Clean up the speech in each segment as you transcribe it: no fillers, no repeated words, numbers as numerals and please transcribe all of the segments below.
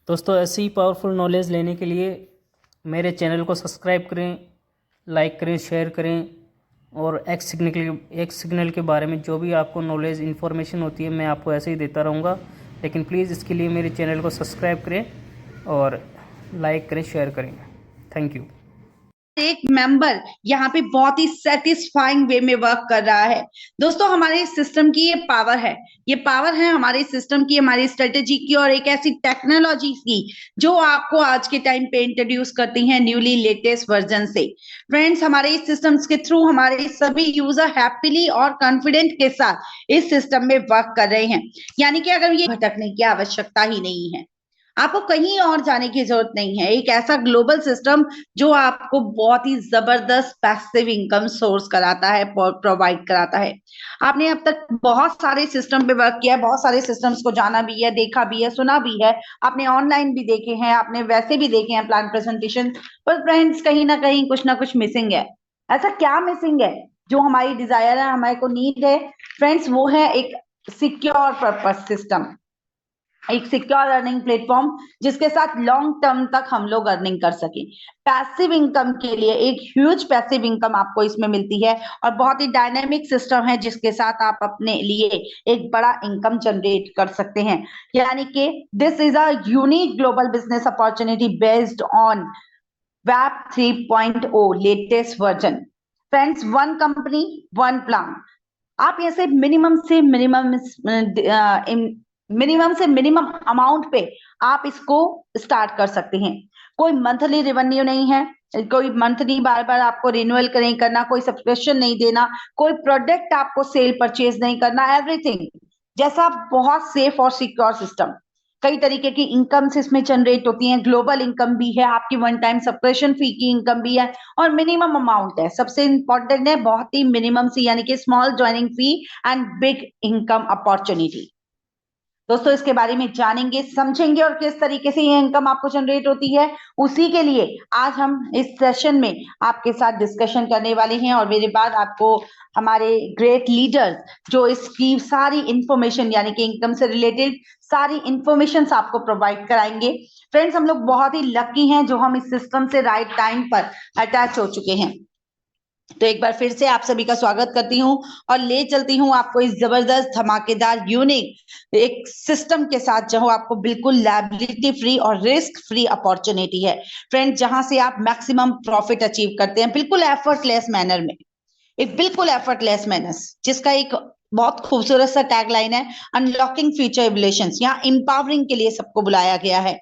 दोस्तों ऐसी ही powerful knowledge लेने के लिए मेरे चैनल को सब्सक्राइब करें, लाइक करें, शेयर करें। और एक्स सिग्नल के बारे में जो भी आपको नॉलेज इन्फॉर्मेशन होती है मैं आपको ऐसे ही देता रहूँगा, लेकिन प्लीज़ इसके लिए मेरे चैनल को सब्सक्राइब करें और लाइक करें, शेयर करें। Thank you. एक मेंबर यहाँ पे बहुत ही सेटिस्फाइंग वे में वर्क कर रहा है। दोस्तों हमारे सिस्टम की ये पावर है हमारे सिस्टम की, हमारी स्ट्रेटेजी की और एक ऐसी टेक्नोलॉजी की जो आपको आज के टाइम पे इंट्रोड्यूस करती हैं न्यूली लेटेस्ट वर्जन से। फ्रेंड्स, हमारे इस सिस्टम्स के थ्रू हमारे सभी यूजर हैप्पीली और कॉन्फिडेंट के साथ इस सिस्टम में वर्क कर रहे हैं। यानी कि अगर ये भटकने की आवश्यकता ही नहीं है, आपको कहीं और जाने की जरूरत नहीं है। एक ऐसा ग्लोबल सिस्टम जो आपको बहुत ही जबरदस्त पैसिव इनकम सोर्स कराता है, प्रोवाइड कराता है। आपने अब तक बहुत सारे सिस्टम पे वर्क किया है, बहुत सारे सिस्टम्स को जाना भी है, देखा भी है, सुना भी है। आपने ऑनलाइन भी देखे हैं, आपने वैसे भी देखे हैं प्लान प्रेजेंटेशन। पर फ्रेंड्स, कहीं ना कुछ मिसिंग है। ऐसा क्या मिसिंग है? जो हमारी डिजायर है, हमारे को नीड है फ्रेंड्स, वो है एक सिक्योर पर्पस सिस्टम, एक सिक्योर अर्निंग प्लेटफॉर्म जिसके साथ लॉन्ग टर्म तक हम लोग अर्निंग कर सकें। पैसिव इनकम के लिए एक ह्यूज पैसिव इनकम आपको इसमें मिलती है और बहुत ही डायनेमिक सिस्टम है जिसके साथ आप अपने लिए एक बड़ा इनकम जनरेट कर सकते हैं। यानी कि this is a unique global business opportunity based on web 3.0 latest version. Friends, one company one plan. आप ऐसे मिनिमम से मिनिमम अमाउंट पे आप इसको स्टार्ट कर सकते हैं। कोई मंथली रेवेन्यू नहीं है, कोई मंथली बार बार आपको रिन्यूअल नहीं करना, कोई सब्सक्रिप्शन नहीं देना, कोई प्रोडक्ट आपको सेल परचेज नहीं करना। एवरीथिंग जैसा बहुत सेफ और सिक्योर सिस्टम। कई तरीके की इनकम्स इसमें जनरेट होती हैं। ग्लोबल इनकम भी है, आपकी वन टाइम सब्सक्रिप्शन फी की इनकम भी है और मिनिमम अमाउंट है। सबसे इंपॉर्टेंट है बहुत ही मिनिमम सी, यानी कि small joining fee and big income opportunity. दोस्तों इसके बारे में जानेंगे, समझेंगे और किस तरीके से ये इनकम आपको जनरेट होती है। उसी के लिए आज हम इस सेशन में आपके साथ डिस्कशन करने वाले हैं और मेरे बाद आपको हमारे ग्रेट लीडर्स जो इसकी सारी इंफॉर्मेशन, यानी कि इनकम से रिलेटेड सारी इंफॉर्मेशन आपको प्रोवाइड कराएंगे। फ्रेंड्स, हम लोग बहुत ही लकी हैं जो हम इस सिस्टम से राइट टाइम पर अटैच हो चुके हैं। तो एक बार फिर से आप सभी का स्वागत करती हूँ और ले चलती हूँ आपको इस जबरदस्त धमाकेदार यूनिक एक सिस्टम के साथ जो आपको बिल्कुल लायबिलिटी फ्री और रिस्क फ्री अपॉर्चुनिटी है। फ्रेंड, जहां से आप मैक्सिमम प्रॉफिट अचीव करते हैं बिल्कुल एफर्टलेस मैनर में, एक बिल्कुल एफर्टलेस मैनर, जिसका एक बहुत खूबसूरत सा टैग लाइन है, अनलॉकिंग फ्यूचर एबिलिशंस। यहाँ इंपावरिंग के लिए सबको बुलाया गया है।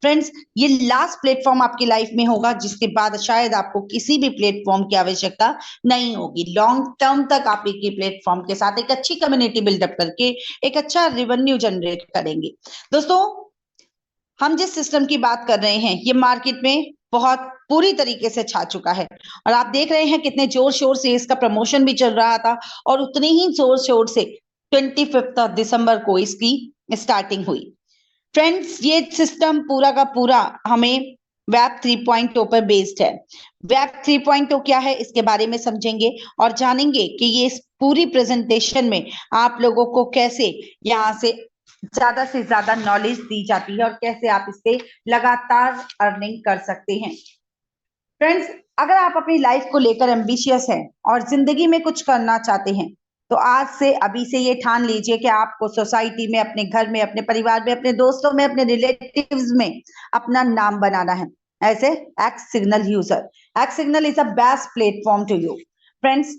फ्रेंड्स, ये लास्ट प्लेटफॉर्म आपकी लाइफ में होगा जिसके बाद शायद आपको किसी भी प्लेटफॉर्म की आवश्यकता नहीं होगी। लॉन्ग टर्म तक आप एक ही प्लेटफॉर्म के साथ एक अच्छी कम्युनिटी बिल्डअप करके एक अच्छा रेवेन्यू जनरेट करेंगे। दोस्तों, हम जिस सिस्टम की बात कर रहे हैं ये मार्केट में बहुत पूरी तरीके से छा चुका है और आप देख रहे हैं कितने जोर शोर से इसका प्रमोशन भी चल रहा था और उतने ही जोर शोर से 25 दिसंबर को इसकी स्टार्टिंग हुई। फ्रेंड्स, ये सिस्टम पूरा का पूरा हमें वेब 3.0 पर बेस्ड है। वेब 3.0 क्या है इसके बारे में समझेंगे और जानेंगे कि ये इस पूरी प्रेजेंटेशन में आप लोगों को कैसे यहाँ से ज्यादा नॉलेज दी जाती है और कैसे आप इससे लगातार अर्निंग कर सकते हैं। फ्रेंड्स, अगर आप अपनी लाइफ को लेकर एम्बिशियस हैं और जिंदगी में कुछ करना चाहते हैं तो आज से अभी से ये ठान लीजिए कि आपको सोसाइटी में, अपने घर में, अपने परिवार में, अपने दोस्तों में, अपने रिलेटिव्स में अपना नाम बनाना है ऐसे X signal user. X signal is a best platform to you. Friends,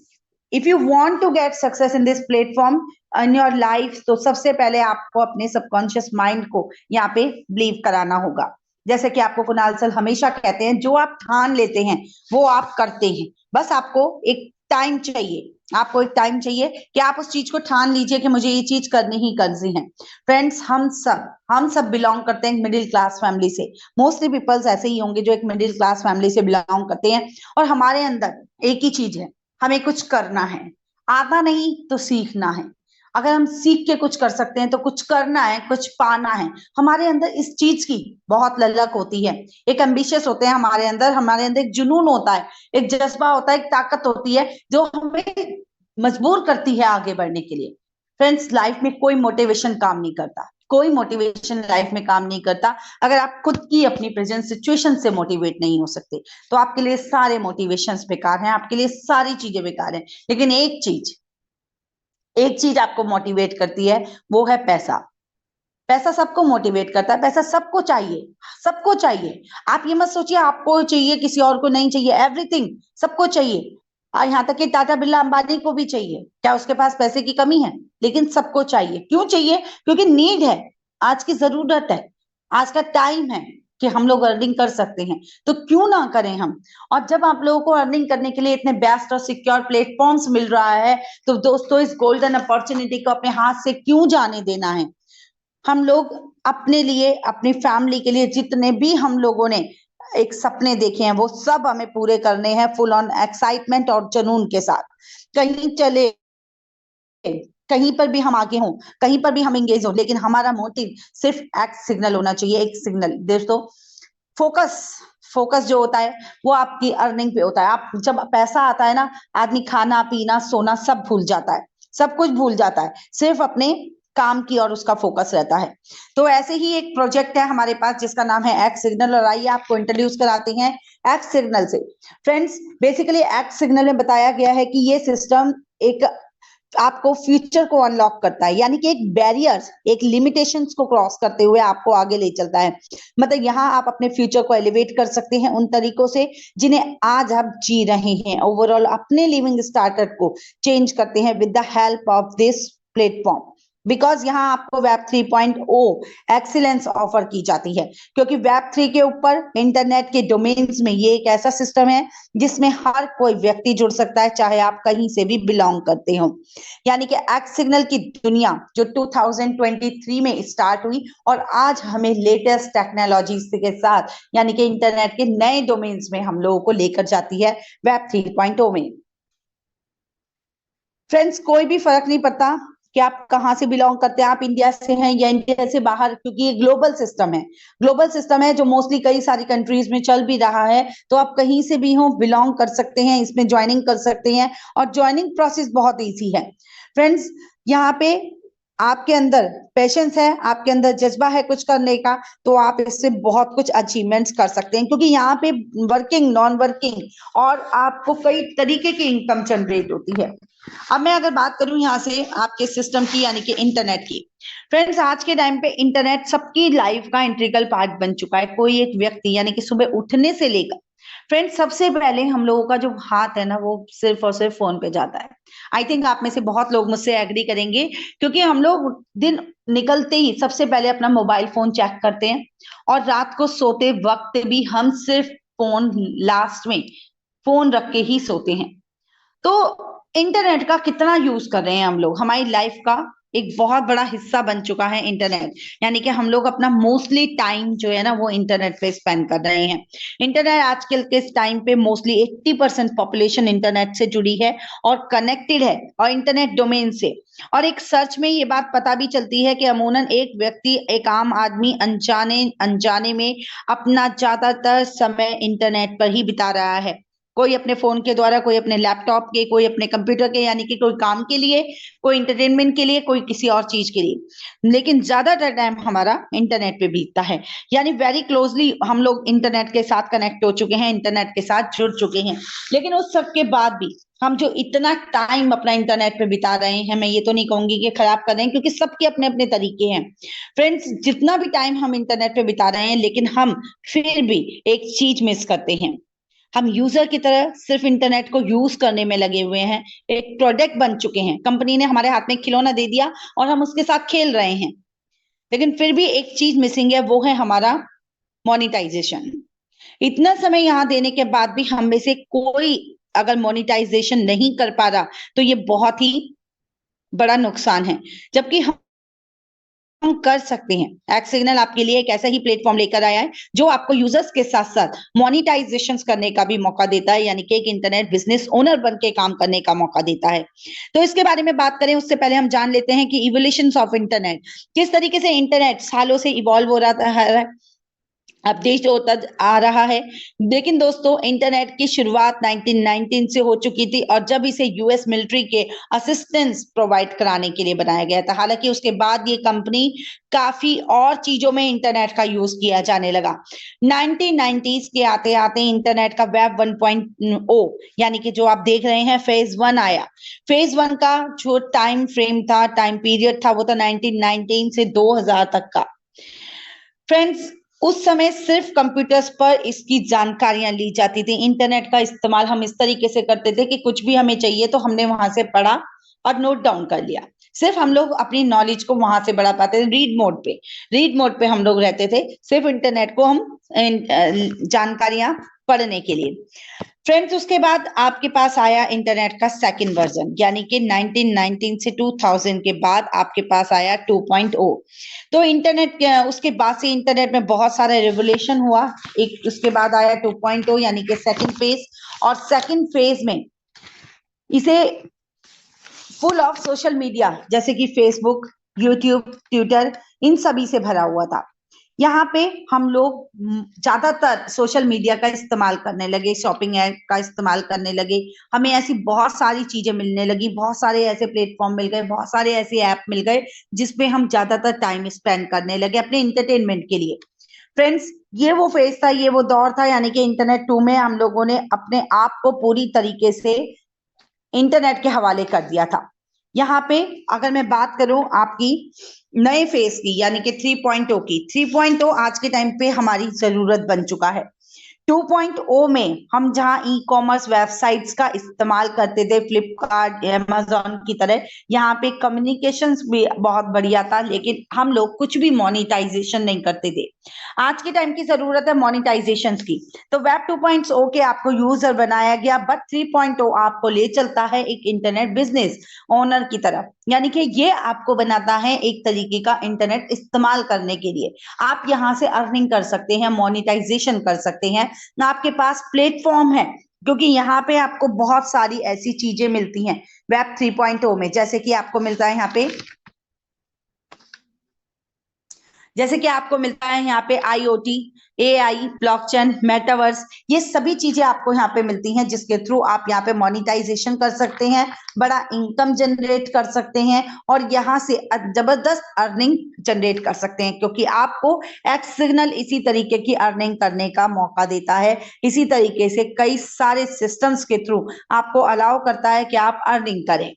if you want to get success in this platform in your life, तो सबसे पहले आपको अपने सबकॉन्शियस माइंड को यहाँ पे बिलीव कराना होगा। जैसे कि आपको कुणाल सर हमेशा कहते हैं, जो आप ठान लेते हैं वो आप करते हैं। बस आपको एक टाइम चाहिए, आपको एक टाइम चाहिए कि आप उस चीज को ठान लीजिए कि मुझे ये चीज करनी ही करनी है। फ्रेंड्स, हम सब बिलोंग करते हैं मिडिल क्लास फैमिली से। मोस्टली पीपल्स ऐसे ही होंगे जो एक मिडिल क्लास फैमिली से बिलोंग करते हैं और हमारे अंदर एक ही चीज है, हमें कुछ करना है। आता नहीं तो सीखना है। अगर हम सीख के कुछ कर सकते हैं तो कुछ करना है, कुछ पाना है। हमारे अंदर इस चीज की बहुत ललक होती है, एक एम्बिशियस होते हैं हमारे अंदर एक जुनून होता है, एक जज्बा होता है, एक ताकत होती है जो हमें मजबूर करती है आगे बढ़ने के लिए। फ्रेंड्स, लाइफ में कोई मोटिवेशन काम नहीं करता, कोई मोटिवेशन लाइफ में काम नहीं करता अगर आप खुद की अपनी प्रेजेंट सिचुएशन से मोटिवेट नहीं हो सकते। तो आपके लिए सारे मोटिवेशंस बेकार हैं, आपके लिए सारी चीजें बेकार हैं। लेकिन एक चीज आपको मोटिवेट करती है, वो है पैसा। पैसा सबको मोटिवेट करता है, पैसा सबको चाहिए, सबको चाहिए। आप ये मत सोचिए आपको चाहिए किसी और को नहीं चाहिए, एवरीथिंग सबको चाहिए। और यहाँ तक कि टाटा बिरला अंबानी को भी चाहिए, क्या उसके पास पैसे की कमी है? लेकिन सबको चाहिए। क्यों चाहिए? क्योंकि नीड है, आज की जरूरत है, आज का टाइम है कि हम लोग अर्निंग कर सकते हैं, तो क्यों ना करें हम। और जब आप लोगों को अर्निंग करने के लिए इतने बेस्ट और सिक्योर प्लेटफॉर्म्स मिल रहा है, तो दोस्तों इस गोल्डन अपॉर्चुनिटी को अपने हाथ से क्यों जाने देना है। हम लोग अपने लिए, अपनी फैमिली के लिए जितने भी हम लोगों ने एक सपने देखे हैं, वो सब हमें पूरे करने हैं फुल ऑन एक्साइटमेंट और जुनून के साथ। कहीं चले, कहीं पर भी हम आगे हों, कहीं पर भी हम एंगेज हो, लेकिन हमारा मोटिव सिर्फ एक्ट सिग्नल होना चाहिए, एक सिग्नल। दोस्तों फोकस, फोकस जो होता है वो आपकी अर्निंग पे होता है। आप जब पैसा आता है ना, आदमी खाना पीना सोना सब भूल जाता है, सब कुछ भूल जाता है, सिर्फ अपने काम की और उसका फोकस रहता है। तो ऐसे ही एक प्रोजेक्ट है हमारे पास जिसका नाम है एक्ट सिग्नल, और आइए आपको इंट्रोड्यूस कराते हैं एक्ट सिग्नल से। फ्रेंड्स बेसिकली एक्ट सिग्नल में बताया गया है कि ये सिस्टम एक आपको फ्यूचर को अनलॉक करता है, यानी कि एक बैरियर्स, एक लिमिटेशंस को क्रॉस करते हुए आपको आगे ले चलता है। मतलब यहाँ आप अपने फ्यूचर को एलिवेट कर सकते हैं उन तरीकों से जिन्हें आज आप जी रहे हैं। ओवरऑल अपने लिविंग स्टार्टर को चेंज करते हैं with the help of this platform, because यहाँ आपको वेब 3.0 एक्सीलेंस ऑफर की जाती है, क्योंकि वेब 3 के ऊपर इंटरनेट के डोमेन्स में ये एक ऐसा सिस्टम है जिसमें हर कोई व्यक्ति जुड़ सकता है, चाहे आप कहीं से भी बिलोंग करते हो। यानी कि एक्ट सिग्नल की दुनिया जो 2023 में स्टार्ट हुई और आज हमें लेटेस्ट टेक्नोलॉजीज के साथ, यानी कि इंटरनेट के नए डोमेन्स में हम लोगों को लेकर जाती है वेब 3.0 में। फ्रेंड्स कोई भी फर्क नहीं पड़ता कि आप कहाँ से बिलोंग करते हैं, आप इंडिया से हैं या इंडिया से बाहर, क्योंकि ये ग्लोबल सिस्टम है। ग्लोबल सिस्टम है जो मोस्टली कई सारी कंट्रीज में चल भी रहा है, तो आप कहीं से भी हो बिलोंग कर सकते हैं, इसमें ज्वाइनिंग कर सकते हैं, और ज्वाइनिंग प्रोसेस बहुत ईजी है। फ्रेंड्स यहाँ पे आपके अंदर पेशेंस है, आपके अंदर जज्बा है कुछ करने का, तो आप इससे बहुत कुछ अचीवमेंट्स कर सकते हैं, क्योंकि यहाँ पे वर्किंग, नॉन वर्किंग और आपको कई तरीके की इनकम जनरेट होती है। अब मैं अगर बात करूं यहाँ से आपके सिस्टम की, यानी कि इंटरनेट की। फ्रेंड्स आज के टाइम पे इंटरनेट सबकी लाइफ का इंटीग्रल पार्ट बन चुका है। कोई एक व्यक्ति, यानी कि सुबह उठने से लेकर, फ्रेंड्स सबसे पहले हम लोगों का जो हाथ है ना, वो सिर्फ और सिर्फ फोन पे जाता है। आई थिंक आप में से बहुत लोग मुझसे एग्री करेंगे, क्योंकि हम लोग दिन निकलते ही सबसे पहले अपना मोबाइल फोन चेक करते हैं, और रात को सोते वक्त भी हम सिर्फ फोन, लास्ट में फोन रख के ही सोते हैं। तो इंटरनेट का कितना यूज कर रहे हैं हम लोग, हमारी लाइफ का एक बहुत बड़ा हिस्सा बन चुका है इंटरनेट। यानी कि हम लोग अपना मोस्टली टाइम जो है ना, वो इंटरनेट पे स्पेंड कर रहे हैं। इंटरनेट आजकल के टाइम पे मोस्टली 80% पॉपुलेशन इंटरनेट से जुड़ी है और कनेक्टेड है, और इंटरनेट डोमेन से। और एक सर्च में ये बात पता भी चलती है कि अमूमन एक व्यक्ति, एक आम आदमी अनजाने अनजाने में अपना ज्यादातर समय इंटरनेट पर ही बिता रहा है। कोई अपने फोन के द्वारा, कोई अपने लैपटॉप के, कोई अपने कंप्यूटर के, यानी कि कोई काम के लिए, कोई इंटरटेनमेंट के लिए, कोई किसी और चीज के लिए, लेकिन ज्यादातर टाइम हमारा इंटरनेट पे बीतता है। यानी वेरी क्लोजली हम लोग इंटरनेट के साथ कनेक्ट हो चुके हैं, इंटरनेट के साथ जुड़ चुके हैं। लेकिन उस सब के बाद भी हम जो इतना टाइम अपना इंटरनेट पे बिता रहे हैं, मैं ये तो नहीं कहूंगी कि खराब कर रहे हैं, क्योंकि सबके अपने अपने तरीके हैं। फ्रेंड्स जितना भी टाइम हम इंटरनेट पे बिता रहे हैं, लेकिन हम फिर भी एक चीज मिस करते हैं। हम यूजर की तरह सिर्फ इंटरनेट को यूज करने में लगे हुए हैं, एक प्रोडक्ट बन चुके हैं। कंपनी ने हमारे हाथ में खिलौना दे दिया और हम उसके साथ खेल रहे हैं, लेकिन फिर भी एक चीज मिसिंग है, वो है हमारा मोनिटाइजेशन। इतना समय यहाँ देने के बाद भी हम में से कोई अगर मोनिटाइजेशन नहीं कर पा रहा, तो ये बहुत ही बड़ा नुकसान है। जबकि हम कर सकते हैं। एक्ट सिग्नल आपके लिए एक ऐसा ही प्लेटफॉर्म लेकर आया है जो आपको यूजर्स के साथ साथ मोनिटाइजेशन करने का भी मौका देता है, यानी कि एक इंटरनेट बिजनेस ओनर बन के काम करने का मौका देता है। तो इसके बारे में बात करें उससे पहले हम जान लेते हैं कि इवोल्यूशन ऑफ इंटरनेट, किस तरीके से इंटरनेट सालों से इवॉल्व हो रहा है। अपडेट होता आ रहा है। लेकिन दोस्तों इंटरनेट की शुरुआत 1919 से हो चुकी थी और जब इसे यूएस मिलिट्री के असिस्टेंस प्रोवाइड कराने के लिए बनाया गया था। हालांकि उसके बाद ये कंपनी काफी और चीजों में इंटरनेट का यूज किया जाने लगा। 1990s के आते आते इंटरनेट का वेब 1.0 यानी कि जो आप देख रहे हैं फेज 1 आया। फेज 1 का जो टाइम फ्रेम था, टाइम पीरियड था, वो था 1919 से 2000 तक का। फ्रेंड्स, उस समय सिर्फ कंप्यूटर्स पर इसकी जानकारियां ली जाती थी। इंटरनेट का इस्तेमाल हम इस तरीके से करते थे कि कुछ भी हमें चाहिए तो हमने वहां से पढ़ा और नोट डाउन कर लिया। सिर्फ हम लोग अपनी नॉलेज को वहां से बढ़ा पाते थे। रीड मोड पे हम लोग रहते थे, सिर्फ इंटरनेट को हम जानकारियां पढ़ने के लिए। फ्रेंड्स, उसके बाद आपके पास आया इंटरनेट का सेकंड वर्जन, यानी कि 1919 से 2000 के बाद आपके पास आया 2.0। तो इंटरनेट उसके बाद से इंटरनेट में बहुत सारा रेवोल्यूशन हुआ। एक उसके बाद आया 2.0 यानी कि सेकंड फेज। और सेकंड फेज में इसे फुल ऑफ सोशल मीडिया जैसे कि फेसबुक, यूट्यूब, ट्विटर, इन सभी से भरा हुआ था। यहाँ पे हम लोग ज्यादातर सोशल मीडिया का इस्तेमाल करने लगे, शॉपिंग ऐप का इस्तेमाल करने लगे। हमें ऐसी बहुत सारी चीजें मिलने लगी, बहुत सारे ऐसे प्लेटफॉर्म मिल गए, बहुत सारे ऐसे ऐप मिल गए जिसपे हम ज्यादातर टाइम स्पेंड करने लगे अपने इंटरटेनमेंट के लिए। फ्रेंड्स, ये वो फेज था, ये वो दौर था, यानी कि इंटरनेट 2 में हम लोगों ने अपने आप को पूरी तरीके से इंटरनेट के हवाले कर दिया था। यहाँ पे अगर मैं बात करूं आपकी नए फेज की यानी कि 3.0 की, 3.0 आज के टाइम पे हमारी जरूरत बन चुका है। 2.0 में हम जहां ई कॉमर्स वेबसाइट्स का इस्तेमाल करते थे, फ्लिपकार्ट, अमेजोन की तरह, यहाँ पे कम्युनिकेशंस भी बहुत बढ़िया था, लेकिन हम लोग कुछ भी मोनिटाइजेशन नहीं करते थे। आज के टाइम की जरूरत है मोनिटाइजेशन की। तो वेब 2.0 के आपको यूजर बनाया गया, बट 3.0 आपको ले चलता है एक इंटरनेट बिजनेस ओनर की तरफ, यानी कि ये आपको बनाता है एक तरीके का इंटरनेट इस्तेमाल करने के लिए। आप यहाँ से अर्निंग कर सकते हैं, मोनिटाइजेशन कर सकते हैं, आपके पास प्लेटफॉर्म है, क्योंकि यहाँ पे आपको बहुत सारी ऐसी चीजें मिलती हैं वेब 3.0 में। जैसे कि आपको मिलता है यहाँ पे आईओटी, एआई, ब्लॉकचेन, मेटावर्स, ये सभी चीजें आपको यहाँ पे मिलती हैं, जिसके थ्रू आप यहाँ पे मोनिटाइजेशन कर सकते हैं, बड़ा इनकम जनरेट कर सकते हैं और यहाँ से जबरदस्त अर्निंग जनरेट कर सकते हैं, क्योंकि आपको एक्स सिग्नल इसी तरीके की अर्निंग करने का मौका देता है। इसी तरीके से कई सारे सिस्टम्स के थ्रू आपको अलाउ करता है कि आप अर्निंग करें।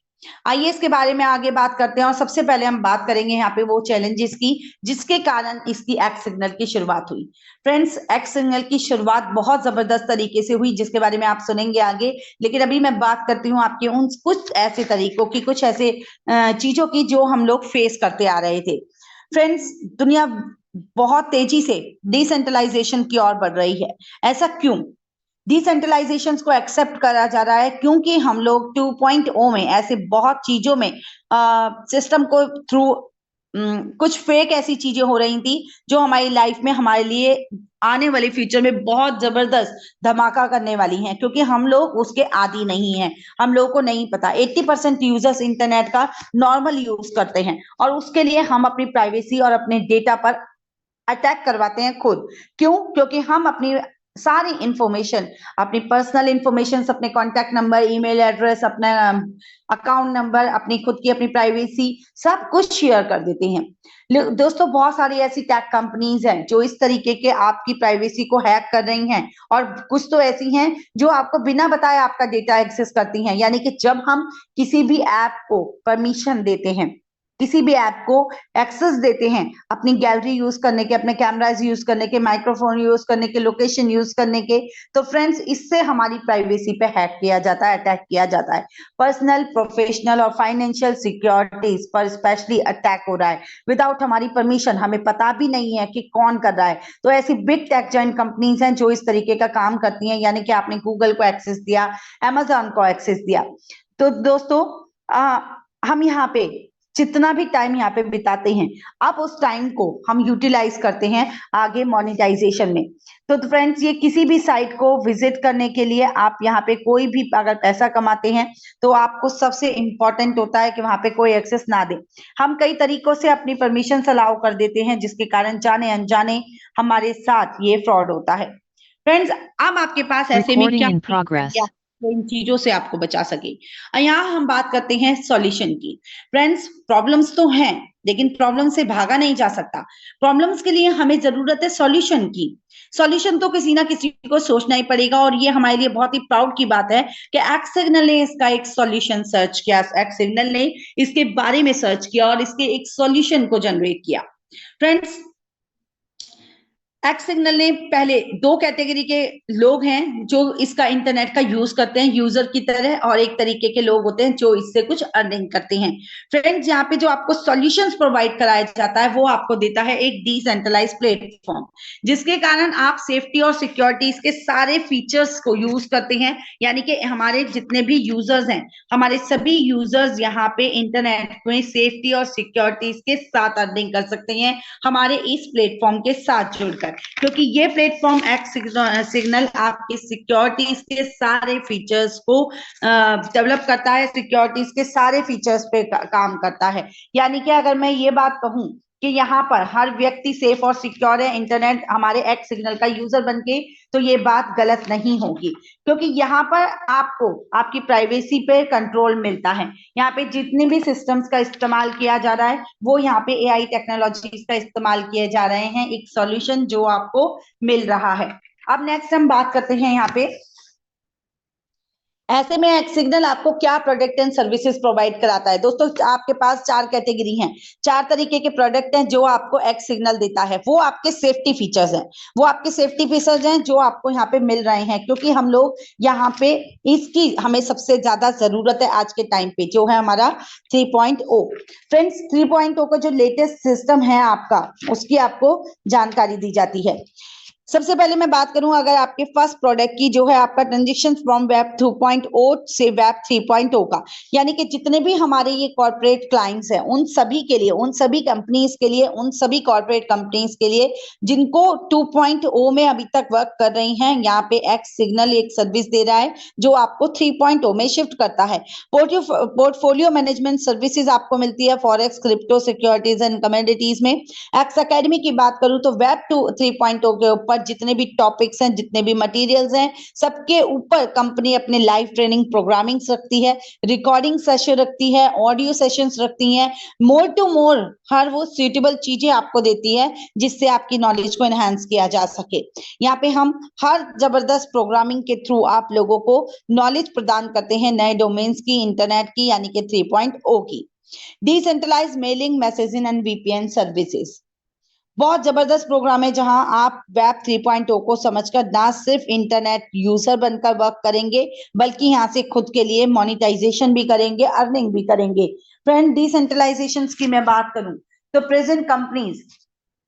आइए इसके बारे में आगे बात करते हैं और सबसे पहले हम बात करेंगे यहाँ पे वो चैलेंजेस की जिसके कारण इसकी एक्स सिग्नल की शुरुआत हुई। फ्रेंड्स, एक्स सिग्नल की शुरुआत बहुत जबरदस्त तरीके से हुई जिसके बारे में आप सुनेंगे आगे, लेकिन अभी मैं बात करती हूँ आपके उन कुछ ऐसे तरीकों की, कुछ ऐसे चीजों की जो हम लोग फेस करते आ रहे थे। फ्रेंड्स, दुनिया बहुत तेजी से डिसेंट्रलाइजेशन की ओर बढ़ रही है। ऐसा क्यों? डिसेंट्रलाइजेशन को एक्सेप्ट करा जा रहा है क्योंकि हम लोग 2.0 में ऐसे बहुत चीजों में सिस्टम को थ्रू कुछ फेक ऐसी चीजें हो रही थी जो हमारी लाइफ में हमारे लिए आने वाले फ्यूचर में बहुत जबरदस्त धमाका करने वाली हैं, क्योंकि हम लोग उसके आदी नहीं हैं, हम लोगों को नहीं पता। 80% यूजर्स इंटरनेट का नॉर्मल यूज करते हैं और उसके लिए हम अपनी प्राइवेसी और अपने डेटा पर अटैक करवाते हैं खुद। क्यों? क्योंकि हम अपनी सारी इंफॉर्मेशन, अपनी पर्सनल इंफॉर्मेशन, अपने कॉन्टैक्ट नंबर, ईमेल एड्रेस, अपना अकाउंट नंबर, अपनी खुद की अपनी प्राइवेसी सब कुछ शेयर कर देते हैं। दोस्तों, बहुत सारी ऐसी टेक कंपनीज हैं जो इस तरीके के आपकी प्राइवेसी को हैक कर रही हैं और कुछ तो ऐसी हैं जो आपको बिना बताए आपका डेटा एक्सेस करती हैं। यानी कि जब हम किसी भी ऐप को परमिशन देते हैं, किसी भी ऐप को एक्सेस देते हैं अपनी गैलरी यूज करने के, अपने कैमराज यूज करने के, माइक्रोफोन यूज करने के, लोकेशन यूज करने के, तो फ्रेंड्स इससे हमारी प्राइवेसी पे हैक किया जाता है, अटैक किया जाता है। पर्सनल, प्रोफेशनल और फाइनेंशियल सिक्योरिटीज पर स्पेशली अटैक हो रहा है विदाउट हमारी परमिशन। हमें पता भी नहीं है कि कौन कर रहा है। तो ऐसी बिग टेक जॉइंट कंपनीज हैं जो इस तरीके का काम करती हैं। यानी कि आपने गूगल को एक्सेस दिया, अमेजोन को एक्सेस दिया। तो दोस्तों हम यहाँ पे जितना भी टाइम यहाँ पे बिताते हैं, अब उस टाइम को हम यूटिलाइज करते हैं आगे मोनेटाइजेशन में। तो फ्रेंड्स, ये किसी भी साइट को विजिट करने के लिए आप यहाँ पे कोई भी अगर पैसा कमाते हैं तो आपको सबसे इंपॉर्टेंट होता है कि वहां पे कोई एक्सेस ना दे। हम कई तरीकों से अपनी परमिशन अलाउ कर देते हैं, जिसके कारण जाने अनजाने हमारे साथ ये फ्रॉड होता है। फ्रेंड्स, अब आपके पास ऐसे में Recording क्या in progress. तो इन चीजों से आपको बचा सके। यहाँ हम बात करते हैं सॉल्यूशन की। फ्रेंड्स, प्रॉब्लम्स तो हैं, लेकिन प्रॉब्लम से भागा नहीं जा सकता। प्रॉब्लम्स के लिए हमें जरूरत है सॉल्यूशन की। सॉल्यूशन तो किसी ना किसी को सोचना ही पड़ेगा, और ये हमारे लिए बहुत ही प्राउड की बात है कि एक्स सिग्नल ने इसका एक सॉल्यूशन सर्च किया, एक्स सिग्नल ने इसके बारे में सर्च किया और इसके एक सॉल्यूशन को जनरेट किया। फ्रेंड्स, एक्स सिग्नल ने पहले दो कैटेगरी के लोग हैं जो इसका इंटरनेट का यूज करते हैं यूजर की तरह, और एक तरीके के लोग होते हैं जो इससे कुछ अर्निंग करते हैं। फ्रेंड्स, यहाँ पे जो आपको सॉल्यूशंस प्रोवाइड कराया जाता है वो आपको देता है एक डिसेंट्रलाइज प्लेटफॉर्म, जिसके कारण आप सेफ्टी और सिक्योरिटीज के सारे फीचर्स को यूज करते हैं। यानी कि हमारे जितने भी यूजर्स हैं, हमारे सभी यूजर्स यहाँ पे इंटरनेट में सेफ्टी और सिक्योरिटीज के साथ अर्निंग कर सकते हैं हमारे इस प्लेटफॉर्म के साथ जुड़कर, क्योंकि ये प्लेटफॉर्म एक्स सिग्नल आपके सिक्योरिटीज के सारे फीचर्स को डेवलप करता है, सिक्योरिटीज के सारे फीचर्स पे काम करता है। यानी कि अगर मैं ये बात कहूं कि यहाँ पर हर व्यक्ति सेफ और सिक्योर है इंटरनेट हमारे एक्स सिग्नल का यूजर बनके, तो ये बात गलत नहीं होगी, क्योंकि यहाँ पर आपको आपकी प्राइवेसी पे कंट्रोल मिलता है। यहाँ पे जितने भी सिस्टम्स का इस्तेमाल किया जा रहा है वो यहाँ पे एआई टेक्नोलॉजीज का इस्तेमाल किए जा रहे हैं, एक सॉल्यूशन जो आपको मिल रहा है। अब नेक्स्ट हम बात करते हैं यहाँ पे ऐसे में एक्स सिग्नल आपको क्या प्रोडक्ट एंड सर्विसेज प्रोवाइड कराता है। दोस्तों, आपके पास चार कैटेगरी हैं, चार तरीके के प्रोडक्ट हैं जो आपको एक्स सिग्नल देता है। वो आपके सेफ्टी फीचर्स हैं, वो आपके सेफ्टी फीचर्स हैं जो आपको यहाँ पे मिल रहे हैं, क्योंकि हम लोग यहाँ पे इसकी हमें सबसे ज्यादा जरूरत है आज के टाइम पे, जो है हमारा 3.0। फ्रेंड्स, 3.0 का जो लेटेस्ट सिस्टम है आपका, उसकी आपको जानकारी दी जाती है। सबसे पहले मैं बात करूं अगर आपके फर्स्ट प्रोडक्ट की, जो है आपका ट्रांजिशन फ्रॉम वेब 2.0 से वेब 3.0 का, यानी कि जितने भी हमारे ये कॉर्पोरेट क्लाइंट्स हैं उन सभी के लिए, उन सभी कंपनीज के लिए, उन सभी कॉर्पोरेट कंपनीज के लिए जिनको 2.0 में अभी तक वर्क कर रही हैं, यहाँ पे एक्स सिग्नल एक सर्विस दे रहा है जो आपको 3.0 में शिफ्ट करता है। पोर्टफोलियो मैनेजमेंट सर्विसेज आपको मिलती है forex, crypto, securities and commodities में। एक्स अकेडमी की बात करूं तो वेब 3.0 के ऊपर जितने भी टॉपिक्स हैं, जितने भी मटेरियल्स हैं, सबके ऊपर कंपनी अपने लाइव ट्रेनिंग प्रोग्रामिंग रखती है, रिकॉर्डिंग सेशन रखती है, ऑडियो सेशंस रखती हैं, मोर टू मोर हर वो सूटेबल चीजें आपको देती है जिससे आपकी नॉलेज को एनहांस किया जा सके। यहाँ पे हम हर जबरदस्त प्रोग्रामिंग के थ्रू आप लोगों को नॉलेज प्रदान करते हैं नए डोमेन्स की, इंटरनेट की, यानी कि 3.0 की। Decentralise mailing, messaging and VPN services बहुत जबरदस्त प्रोग्राम है, जहां आप वेब 3.0 को समझकर ना सिर्फ इंटरनेट यूजर बनकर वर्क करेंगे, बल्कि यहां से खुद के लिए मोनेटाइजेशन भी करेंगे, अर्निंग भी करेंगे। फ्रेंड, डिसेंट्रलाइजेशन की मैं बात करूं तो प्रेजेंट कंपनीज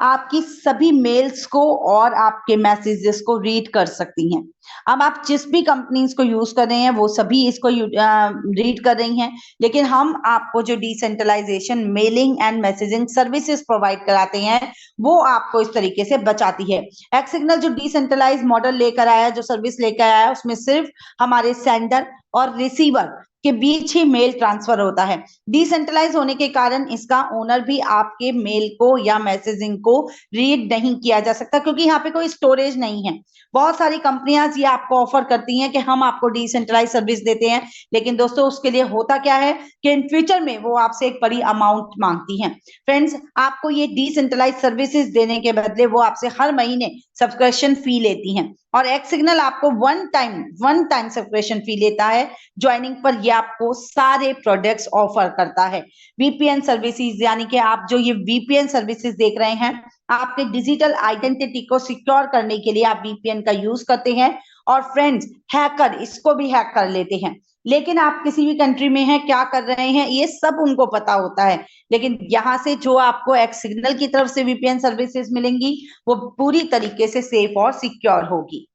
आपकी सभी मेल्स को और आपके मैसेजेस को रीड कर सकती हैं। अब आप जिस भी कंपनीज को यूज कर रहे हैं वो सभी इसको रीड कर रही हैं, लेकिन हम आपको जो decentralisation mailing and messaging services provide कराते हैं वो आपको इस तरीके से बचाती है। एक्स सिग्नल जो डिसेंट्रलाइज मॉडल लेकर आया, जो सर्विस लेकर आया, उसमें सिर्फ हमारे सेंडर और रिसीवर के बीच ही मेल ट्रांसफर होता है। डिसेंट्रलाइज होने के कारण इसका ओनर भी आपके मेल को या मैसेजिंग को रीड नहीं किया जा सकता, क्योंकि यहाँ पे कोई स्टोरेज नहीं है। बहुत सारी कंपनियां ये आपको ऑफर करती हैं कि हम आपको डिसेंट्रलाइज सर्विस देते हैं, लेकिन दोस्तों उसके लिए होता क्या है कि इन फ्यूचर में वो आपसे एक बड़ी अमाउंट मांगती हैं। फ्रेंड्स, आपको ये डिसेंट्रलाइज सर्विसेज देने के बदले वो आपसे हर महीने सब्सक्रिप्शन फी लेती हैं, और एक्स सिग्नल आपको वन टाइम सब्सक्रिप्शन फी लेता है ज्वाइनिंग पर। ये आपको सारे प्रोडक्ट्स ऑफर करता है। वीपीएन सर्विसेज, यानी कि आप जो ये वीपीएन सर्विसेज देख रहे हैं, आपके डिजिटल आइडेंटिटी को सिक्योर करने के लिए आप वीपीएन का यूज करते हैं, और फ्रेंड्स हैकर इसको भी हैक कर लेते हैं। लेकिन आप किसी भी कंट्री में हैं, क्या कर रहे हैं, ये सब उनको पता होता है। लेकिन यहाँ से जो आपको एक्स सिग्नल की तरफ से वीपीएन सर्विसेज मिलेंगी वो पूरी तरीके से सेफ और सिक्योर होगी।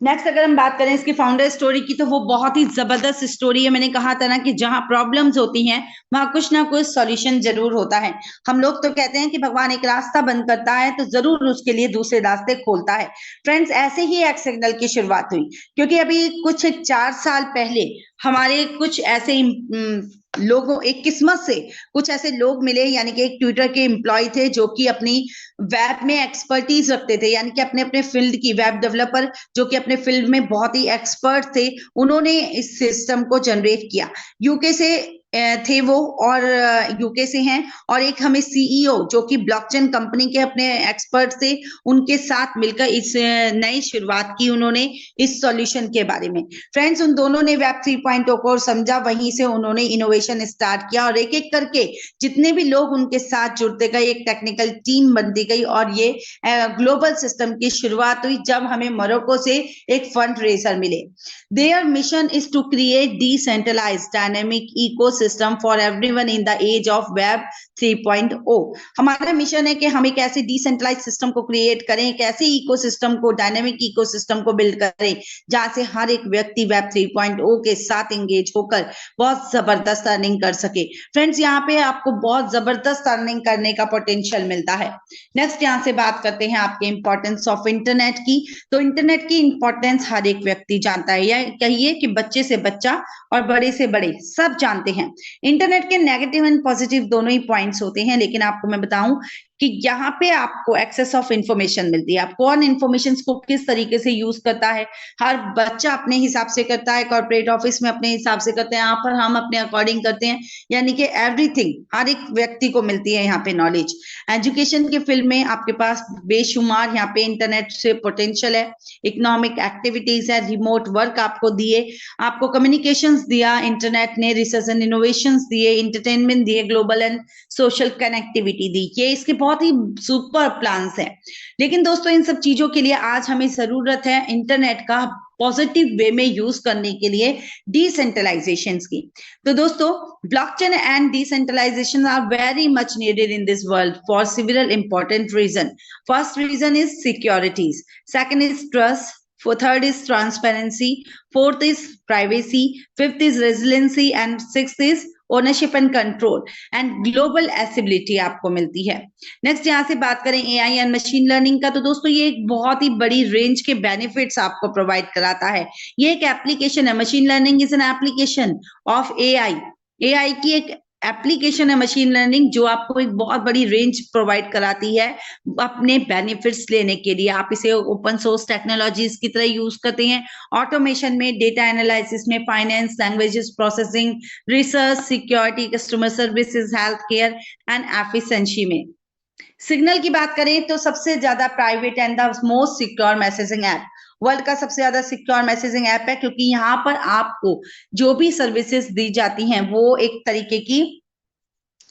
नेक्स्ट अगर हम बात करें इसकी फाउंडर स्टोरी की, तो वो बहुत ही जबरदस्त स्टोरी है। मैंने कहा था ना कि जहां प्रॉब्लम्स होती हैं वहां कुछ ना कुछ सॉल्यूशन जरूर होता है। हम लोग तो कहते हैं कि भगवान एक रास्ता बंद करता है तो जरूर उसके लिए दूसरे रास्ते खोलता है। फ्रेंड्स, ऐसे ही एक्स सिग्नल की शुरुआत हुई, क्योंकि अभी कुछ 4 साल पहले हमारे कुछ ऐसे लोगों, एक किस्मत से कुछ ऐसे लोग मिले, यानी कि एक ट्विटर के एम्प्लॉय थे जो कि अपनी वेब में एक्सपर्टीज रखते थे, यानी कि अपने अपने फील्ड की वेब डेवलपर जो कि अपने फील्ड में बहुत ही एक्सपर्ट थे, उन्होंने इस सिस्टम को जनरेट किया। यूके से थे वो, और यूके से हैं, और एक हमें सीईओ जो कि ब्लॉकचेन कंपनी के अपने एक्सपर्ट थे, उनके साथ मिलकर इस नई शुरुआत की उन्होंने इस सॉल्यूशन के बारे में। फ्रेंड्स, उन दोनों ने वेब 3.0 को समझा, वहीं से उन्होंने इनोवेशन स्टार्ट किया, और एक एक करके जितने भी लोग उनके साथ जुड़ते गए, एक टेक्निकल टीम बनती गई, और ये ग्लोबल सिस्टम की शुरुआत हुई जब हमें मोरक्को से एक फंड रेजर मिले। Their mission is to create decentralized dynamic ecosystem for everyone in the age of Web 3.0। हमारा मिशन है कि हम एक ऐसे डिसेंट्रलाइज सिस्टम को क्रिएट करें, एक ऐसे इकोसिस्टम को, डायनेमिक इकोसिस्टम को बिल्ड करें जहां से हर एक व्यक्ति वेब 3.0 के साथ एंगेज होकर बहुत जबरदस्त अर्निंग कर सके। फ्रेंड्स, यहाँ पे आपको बहुत जबरदस्त अर्निंग करने का पोटेंशियल मिलता है। नेक्स्ट यहाँ से बात करते हैं आपके इंपॉर्टेंस ऑफ इंटरनेट की। तो इंटरनेट की इंपॉर्टेंस हर एक व्यक्ति जानता है, या कहिए कि बच्चे से बच्चा और बड़े से बड़े सब जानते हैं। इंटरनेट के नेगेटिव एंड पॉजिटिव दोनों ही पॉइंट्स होते हैं, लेकिन आपको मैं बताऊं कि यहाँ पे आपको एक्सेस ऑफ इंफॉर्मेशन मिलती है। आप कौन इंफॉर्मेशन को किस तरीके से यूज करता है, हर बच्चा अपने हिसाब से करता है, कॉर्पोरेट ऑफिस में अपने हिसाब से करते हैं, यहाँ पर हम अपने अकॉर्डिंग करते हैं, यानी कि एवरीथिंग हर एक व्यक्ति को मिलती है यहाँ पे नॉलेज। एजुकेशन के फील्ड में आपके पास बेशुमार यहाँ पे इंटरनेट से पोटेंशियल है। इकोनॉमिक एक्टिविटीज है, रिमोट वर्क आपको दिए, आपको कम्युनिकेशंस दिया इंटरनेट ने, रिसर्च एंड इनोवेशंस दिए, इंटरटेनमेंट दिए, ग्लोबल एंड सोशल कनेक्टिविटी दी। ये इसके बहुत ही सुपर प्लान्स हैं। लेकिन दोस्तों, इन सब चीजों के लिए आज हमें जरूरत है इंटरनेट का पॉजिटिव वे में यूज करने के लिए डिसेंट्रलाइजेशन की। तो दोस्तों, blockchain and decentralisation are very much needed in this world for several important reason. First reason is securities, second is trust, third is transparency, fourth is privacy, fifth is resiliency, and sixth is ownership and control and global accessibility आपको मिलती है। Next यहाँ से बात करें AI and machine learning का, तो दोस्तों ये एक बहुत ही बड़ी रेंज के बेनिफिट्स आपको प्रोवाइड कराता है। ये एक एप्लीकेशन है, machine learning is an application of AI. AI की एक एप्लीकेशन है मशीन लर्निंग, जो आपको एक बहुत बड़ी रेंज प्रोवाइड कराती है अपने बेनिफिट्स लेने के लिए। आप इसे ओपन सोर्स टेक्नोलॉजीज की तरह यूज करते हैं, ऑटोमेशन में, डेटा एनालिसिस में, finance, languages processing, research, security, customer services, health care and efficiency में। सिग्नल की बात करें तो सबसे ज्यादा private and the most secure messaging app, world का सबसे ज्यादा सिक्योर मैसेजिंग ऐप है, क्योंकि यहाँ पर आपको जो भी सर्विसेज दी जाती हैं वो एक तरीके की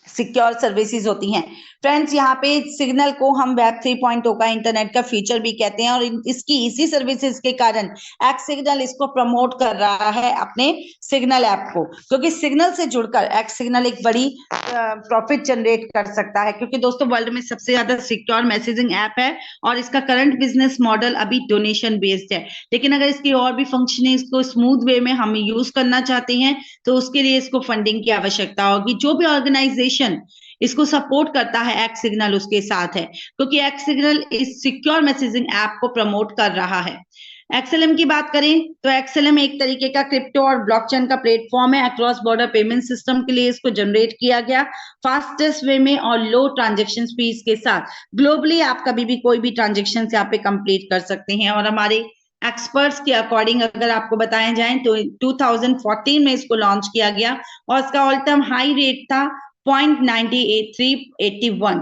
सिक्योर सर्विसेज होती हैं। फ्रेंड्स, यहाँ पे सिग्नल को हम वेब 3.0 का इंटरनेट का फ्यूचर भी कहते हैं, और इसकी इसी सर्विसेज के कारण एक्स सिग्नल इसको प्रमोट कर रहा है अपने सिग्नल ऐप को, क्योंकि सिग्नल से जुड़कर एक्स सिग्नल एक बड़ी प्रॉफिट जनरेट कर सकता है। क्योंकि दोस्तों, वर्ल्ड में सबसे ज्यादा सिक्योर मैसेजिंग ऐप है, और इसका करंट बिजनेस मॉडल अभी डोनेशन बेस्ड है। लेकिन अगर इसकी और भी फंक्शनिंग इसको स्मूथ वे में हम यूज करना चाहते हैं तो उसके लिए इसको फंडिंग की आवश्यकता होगी। जो भी ऑर्गेनाइजेशन इसको सपोर्ट करता है, एक्स सिग्नल उसके साथ है, क्योंकि एक्स सिग्नल इस सिक्योर मैसेजिंग ऐप को प्रमोट कर रहा है। एक्सएलएम की बात करें तो एक्सएलएम एक तरीके का क्रिप्टो और ब्लॉकचेन का प्लेटफॉर्म है। अक्रॉस बॉर्डर पेमेंट सिस्टम के लिए इसको जनरेट किया गया, फास्टेस्ट वे में और लो ट्रांजेक्शन फीस के साथ। ग्लोबली आप कभी भी कोई भी ट्रांजेक्शन यहाँ पे कंप्लीट कर सकते हैं। और हमारे एक्सपर्ट्स के अकॉर्डिंग अगर आपको बताया जाए तो 2014 में इसको लॉन्च किया गया, और इसका ऑल टाइम हाई रेट था 0.98381।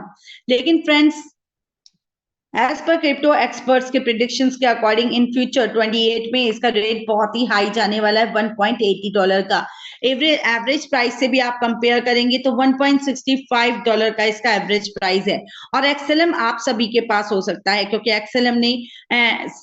लेकिन friends, as per crypto experts के प्रिडिक्शंस के अकॉर्डिंग इन फ्यूचर 28 में इसका रेट बहुत ही हाई जाने वाला है, $1.80 का। एवरेज प्राइस से भी आप कंपेयर करेंगे तो $1.65 का इसका एवरेज प्राइस है। और एक्सएलएम आप सभी के पास हो सकता है, क्योंकि एक्सएलएम ने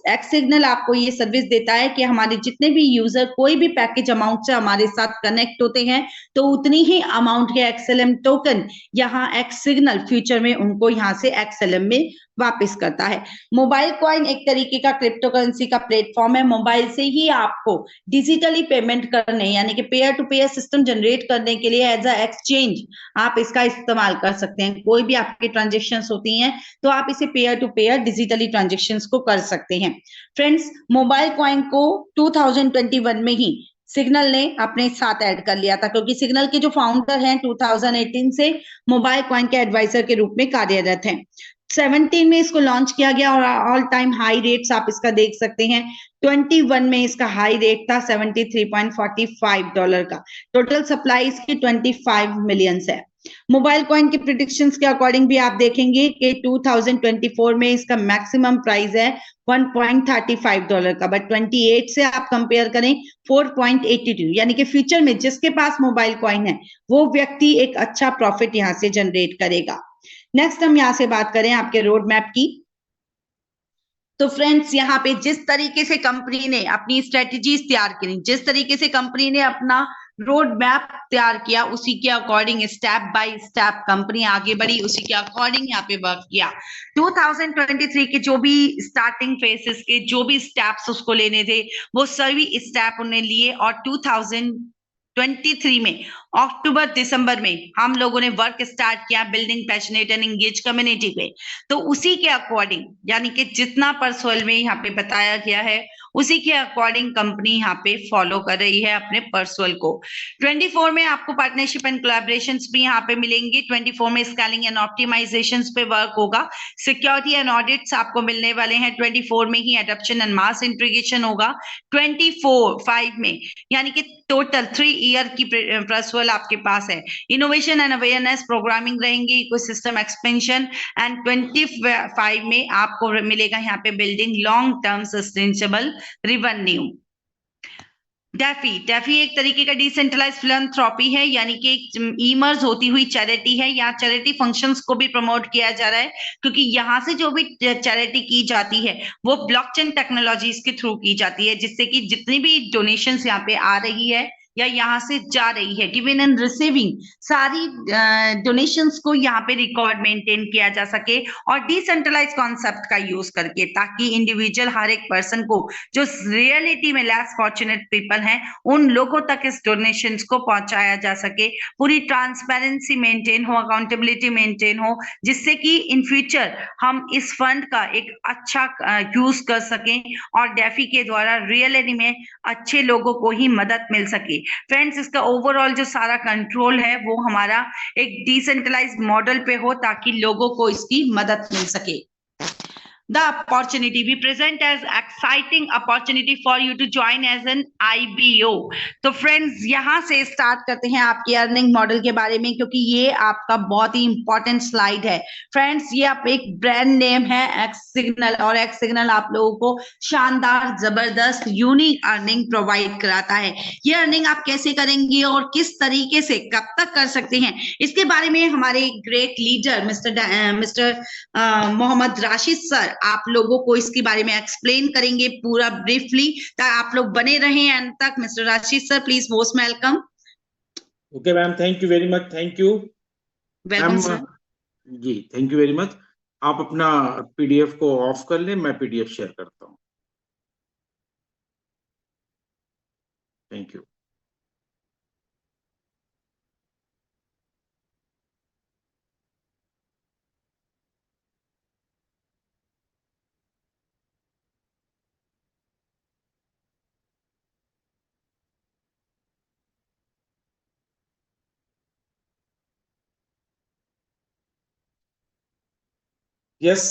एक्स सिग्नल आपको ये सर्विस देता है कि हमारे जितने भी यूजर कोई भी पैकेज अमाउंट से हमारे साथ कनेक्ट होते हैं तो उतनी ही अमाउंट के एक्सएलएम टोकन यहाँ एक्स सिग्नल फ्यूचर में उनको यहाँ से एक्सएलएम में वापस करता है। मोबाइल कॉइन एक तरीके का क्रिप्टो करेंसी का प्लेटफॉर्म है। मोबाइल से ही आपको डिजिटली पेमेंट करने यानी कि peer to peer system generate करने के लिए एज अ एक्सचेंज आप इसका इस्तेमाल कर सकते हैं। कोई भी आपकी ट्रांजेक्शन्स होती हैं तो आप इसे peer to peer digitally transactions को कर सकते हैं। फ्रेंड्स, मोबाइल कॉइन को 2021 में ही सिग्नल ने अपने साथ ऐड कर लिया था, क्योंकि सिग्नल के जो फाउंडर हैं 2018 से मोबाइल कॉइन के एडवाइजर के रूप में कार्यरत हैं। 17 में इसको लॉन्च किया गया और ऑल टाइम हाई रेट्स आप इसका देख सकते हैं। 21 में इसका हाई रेट था $73.45 का। टोटल सप्लाई इसकी 25 मिलियंस है। मोबाइल कॉइन के प्रिडिक्शंस के अकॉर्डिंग भी आप देखेंगे कि 2024 में इसका मैक्सिमम प्राइस है $1.35 का, बट 28 से आप कंपेयर करें 4.82, यानी कि फ्यूचर में जिसके पास मोबाइल कॉइन है वो व्यक्ति एक अच्छा प्रॉफिट यहां से जनरेट करेगा। नेक्स्ट हम यहां से बात करें आपके रोड मैप की। तो फ्रेंड्स, यहाँ पे जिस तरीके से कंपनी ने अपनी स्ट्रेटजीज तैयार करी, जिस तरीके से कंपनी ने अपना रोड मैप तैयार किया, उसी के according step by step company आगे बढ़ी, उसी के अकॉर्डिंग यहाँ पे वर्क किया। 2023 के जो भी स्टार्टिंग फेसेस के जो भी स्टेप्स उसको लेने थे वो सभी स्टेप उन्होंने लिए, और 2023 में अक्टूबर दिसंबर में हम लोगों ने वर्क स्टार्ट किया building passionate and engage community पे। तो उसी के अकॉर्डिंग यानी कि जितना पर्सनल में यहाँ पे बताया गया है उसी के अकॉर्डिंग कंपनी यहाँ पे फॉलो कर रही है अपने पर्सनल को। 24 में आपको पार्टनरशिप एंड कोलैबोरेशंस भी यहाँ पे मिलेंगे। 24 में स्केलिंग एंड ऑप्टिमाइजेशंस पे वर्क होगा। सिक्योरिटी एंड ऑडिट्स आपको मिलने वाले हैं। 24 में ही एडॉप्शन एंड मास इंटीग्रेशन होगा। 25 में यानी कि टोटल 3 ईयर की पर्सनल आपके पास है। इनोवेशन एंड अवेयरनेस प्रोग्रामिंग रहेंगी, इकोसिस्टम एक्सपेंशन, एंड 25 में आपको मिलेगा यहाँ पे building long term sustainable revenue. DeFi एक तरीके का डिसेंट्रलाइज फिलैंथ्रोपी है, यानी कि एक इमर्ज होती हुई चैरिटी है। यहाँ चैरिटी फंक्शंस को भी प्रमोट किया जा रहा है, क्योंकि यहाँ से जो भी चैरिटी की जाती है वो ब्लॉकचेन टेक्नोलॉजीज के थ्रू की जाती है, जिससे कि जितनी भी डोनेशंस यहाँ पे आ रही है या यहाँ से जा रही है, गिविंग एंड रिसीविंग, सारी डोनेशंस को यहाँ पे रिकॉर्ड मेंटेन किया जा सके, और डिसेंट्रलाइज कॉन्सेप्ट का यूज करके, ताकि इंडिविजुअल हर एक पर्सन को जो रियलिटी में लेस फॉर्चुनेट पीपल हैं उन लोगों तक इस डोनेशंस को पहुंचाया जा सके। पूरी ट्रांसपेरेंसी मेंटेन हो, अकाउंटेबिलिटी मेंटेन हो, जिससे कि इन फ्यूचर हम इस फंड का एक अच्छा यूज कर सकें और डेफी के द्वारा रियलिटी में अच्छे लोगों को ही मदद मिल सके। फ्रेंड्स, इसका ओवरऑल जो सारा कंट्रोल है वो हमारा एक डिसेंट्रलाइज्ड मॉडल पे हो, ताकि लोगों को इसकी मदद मिल सके। The opportunity we present as exciting opportunity for you to join as an IBO। तो फ्रेंड्स, यहाँ से स्टार्ट करते हैं आपके अर्निंग मॉडल के बारे में, क्योंकि ये आपका बहुत ही इंपॉर्टेंट स्लाइड है। फ्रेंड्स, ये आप एक ब्रांड नेम है एक्स सिग्नल, और एक्स सिग्नल आप लोगों को शानदार जबरदस्त यूनिक अर्निंग प्रोवाइड कराता है। ये अर्निंग आप कैसे करेंगे और किस तरीके से कब तक कर सकते हैं, इसके बारे में हमारे great leader mister Mohammad Rashid sir आप लोगों को इसके बारे में एक्सप्लेन करेंगे पूरा ब्रीफली, ताकि आप लोग बने रहें एंड तक। Mister Rashid sir, please most welcome. Okay ma'am, thank you very much. Thank you welcome sir ji, thank you very much. आप अपना पीडीएफ को ऑफ कर लें, मैं पीडीएफ शेयर करता हूँ। Thank you. Yes,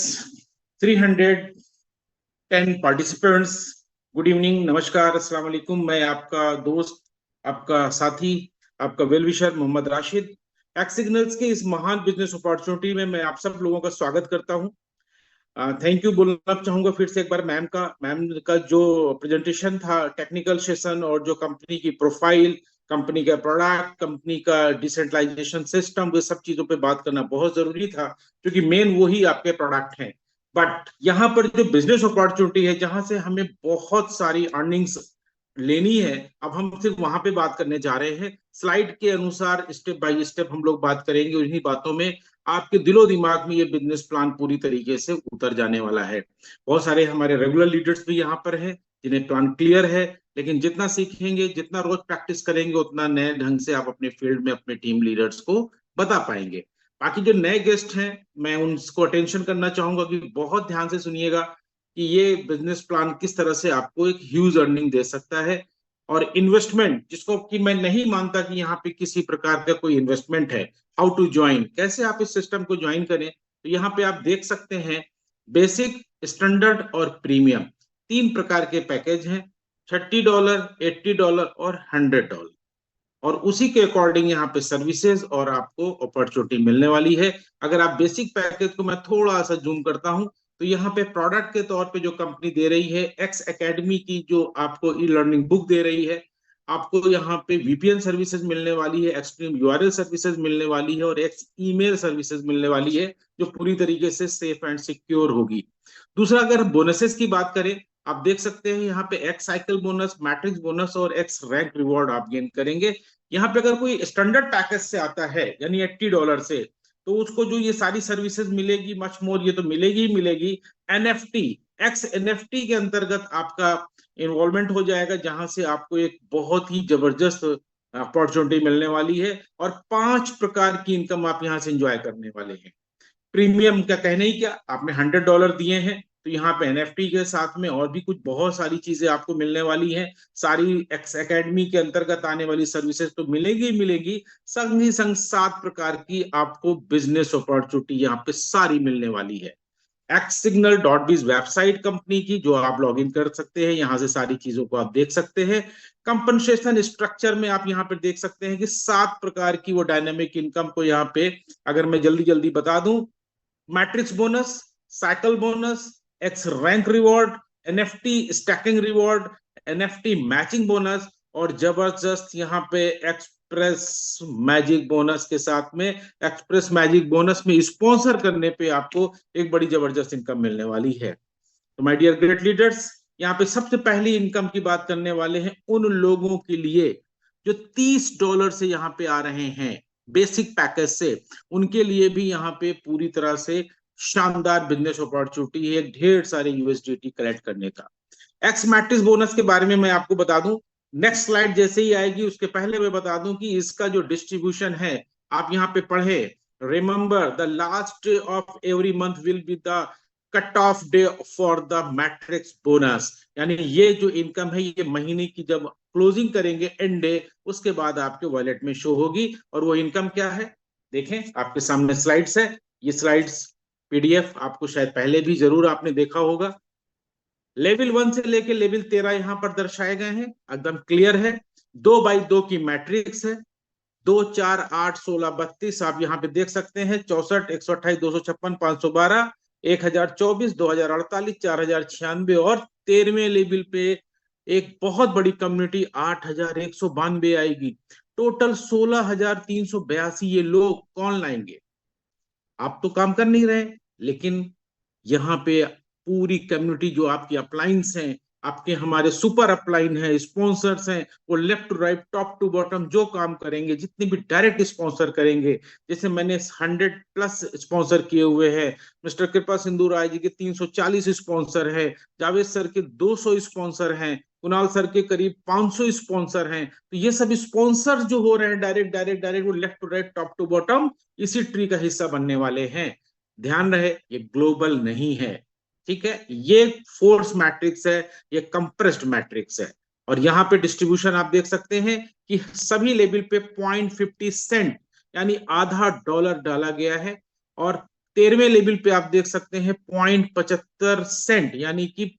310 participants. Good evening, नमस्कार, अस्सलाम वालेकुम। मैं आपका दोस्त, आपका साथी, आपका well wisher Mohammad Rashid. X signals के इस महान बिजनेस अपॉर्चुनिटी में मैं आप सब लोगों का स्वागत करता हूं। थैंक यू बोलना चाहूंगा फिर से एक बार मैम का जो प्रेजेंटेशन था, टेक्निकल सेशन, और जो कंपनी की प्रोफाइल, कंपनी का प्रोडक्ट, कंपनी का डिसेंट्रलाइजेशन सिस्टम, वो सब चीजों पे बात करना बहुत जरूरी था, क्योंकि मेन वही आपके प्रोडक्ट हैं। बट यहाँ पर जो बिजनेस अपॉर्चुनिटी है, जहां से हमें बहुत सारी अर्निंग्स लेनी है, अब हम सिर्फ वहां पे बात करने जा रहे हैं। स्लाइड के अनुसार स्टेप बाय स्टेप हम लोग बात करेंगे, उन्हीं बातों में आपके दिलो दिमाग में ये बिजनेस प्लान पूरी तरीके से उतर जाने वाला है। बहुत सारे हमारे रेगुलर लीडर्स भी यहाँ पर हैं जिन्हें प्लान क्लियर है, लेकिन जितना सीखेंगे, जितना रोज प्रैक्टिस करेंगे, उतना नए ढंग से आप अपने फील्ड में अपने टीम लीडर्स को बता पाएंगे। बाकी जो नए गेस्ट हैं, मैं उनको अटेंशन करना चाहूंगा कि बहुत ध्यान से सुनिएगा कि ये बिजनेस प्लान किस तरह से आपको एक ह्यूज अर्निंग दे सकता है। और इन्वेस्टमेंट, जिसको कि मैं नहीं मानता कि यहाँ पे किसी प्रकार का कोई इन्वेस्टमेंट है, हाउ टू ज्वाइन, कैसे आप इस सिस्टम को ज्वाइन करें, तो यहाँ पे आप देख सकते हैं बेसिक, स्टैंडर्ड और प्रीमियम, 3 प्रकार के पैकेज हैं, $30, $80 और $100। और उसी के अकॉर्डिंग यहाँ पे सर्विसेज और आपको अपॉर्चुनिटी मिलने वाली है। अगर आप बेसिक पैकेज को मैं थोड़ा सा जूम करता हूं, तो यहाँ पे प्रोडक्ट के तौर पे जो कंपनी दे रही है, एक्स एकेडमी की जो आपको ई लर्निंग बुक दे रही है, आपको यहाँ पे वीपीएन सर्विसेज मिलने वाली है, एक्सट्रीम यूआरएल सर्विसेज मिलने वाली है और एक्स ईमेल सर्विसेज मिलने वाली है, जो पूरी तरीके से सेफ एंड सिक्योर होगी। दूसरा, अगर बोनसेस की बात करें, आप देख सकते हैं यहाँ पे x cycle bonus, matrix bonus और एक्स रैंक रिवॉर्ड आप गेन करेंगे। यहाँ पे अगर कोई स्टैंडर्ड पैकेज से आता है, यानी $80 से, तो उसको जो ये सारी सर्विसेज मिलेगी, मच मोर, ये तो मिलेगी ही मिलेगी। एनएफटी, एक्स एनएफटी के अंतर्गत आपका इन्वॉल्वमेंट हो जाएगा, जहां से आपको एक बहुत ही जबरदस्त अपॉर्चुनिटी मिलने वाली है और 5 प्रकार की इनकम आप यहाँ से एंजॉय करने वाले हैं। प्रीमियम का कहने ही क्या, आपने $100 दिए हैं, तो यहाँ पे एनएफटी के साथ में और भी कुछ बहुत सारी चीजें आपको मिलने वाली हैं। सारी एक्स एकेडमी के अंतर्गत आने वाली सर्विसेज तो मिलेगी ही मिलेगी, संग ही संग 7 प्रकार की आपको बिजनेस अपॉर्चुनिटी यहाँ पे सारी मिलने वाली है। xsignal.biz वेबसाइट कंपनी की, जो आप लॉग इन कर सकते हैं, यहां से सारी चीजों को आप देख सकते हैं। कंपनसेशन स्ट्रक्चर में आप यहाँ पे देख सकते हैं कि 7 प्रकार की वो डायनेमिक इनकम को यहाँ पे, अगर मैं जल्दी जल्दी बता दूं, matrix bonus, cycle bonus, x rank reward, NFT stacking reward, NFT matching bonus और जबरदस्त यहाँ पे एक्सप्रेस मैजिक बोनस के साथ में, एक्सप्रेस मैजिक बोनस में स्पॉन्सर करने पे आपको एक बड़ी जबरदस्त इनकम मिलने वाली है। तो माय डियर ग्रेट लीडर्स, यहाँ पे सबसे पहली इनकम की बात करने वाले हैं उन लोगों के लिए जो $30 से यहाँ पे आ रहे हैं बेसिक पैकेज से। उनके लिए भी यहाँ पे पूरी तरह से शानदार बिजनेस अपॉर्चुनिटी है, ढेर सारे यूएसडीटी कलेक्ट करने का। एक्स मैट्रिक्स बोनस के बारे में मैं आपको बता दूं, नेक्स्ट स्लाइड जैसे ही आएगी उसके पहले मैं बता दूं कि इसका जो डिस्ट्रीब्यूशन है, आप यहाँ पे पढ़े, remember the last day of every month will be the cut off day for the matrix bonus. यानी ये जो इनकम है, ये महीने की जब क्लोजिंग करेंगे एंड डे, उसके बाद आपके वॉलेट में शो होगी। और वो इनकम क्या है, देखें आपके सामने स्लाइड्स है, ये स्लाइड्स पीडीएफ आपको शायद पहले भी जरूर आपने देखा होगा। लेवल 1 से लेके लेवल 13 यहाँ पर दर्शाए गए हैं, एकदम क्लियर है। 2x2 की मैट्रिक्स है, 2, 4, 8, 16, 32 आप यहाँ पे देख सकते हैं, 64, 128, 256, 512, 1024, 2048, 4096 और 13वें लेवल पे एक बहुत बड़ी कम्युनिटी 8192 आएगी। टोटल 16382 ये लोग कौन लाएंगे? आप तो काम कर नहीं रहे, लेकिन यहाँ पे पूरी कम्युनिटी जो आपकी अपलाइंस हैं, आपके हमारे सुपर अपलाइन है, स्पॉन्सर्स हैं, वो left to right, top to bottom जो काम करेंगे, जितने भी डायरेक्ट स्पॉन्सर करेंगे, जैसे मैंने 100+ स्पॉन्सर किए हुए हैं, मिस्टर कृपा सिंधु राय जी के 340 स्पॉन्सर हैं, जावेद सर के 200 स्पॉन्सर हैं, कुणाल सर के करीब 500 स्पॉन्सर हैं। तो ये सब स्पॉन्सर जो हो रहे हैं डायरेक्ट डायरेक्ट डायरेक्ट, वो left to right, top to bottom इसी ट्री का हिस्सा बनने वाले हैं। ध्यान रहे, ये ग्लोबल नहीं है, ठीक है, ये फोर्स मैट्रिक्स है, ये कंप्रेस्ड मैट्रिक्स है। और यहाँ पे डिस्ट्रीब्यूशन आप देख सकते हैं कि सभी लेवल पे 0.50 सेंट यानी आधा डॉलर डाला गया है, और 13वें लेवल पे आप देख सकते हैं 0.75 सेंट यानी कि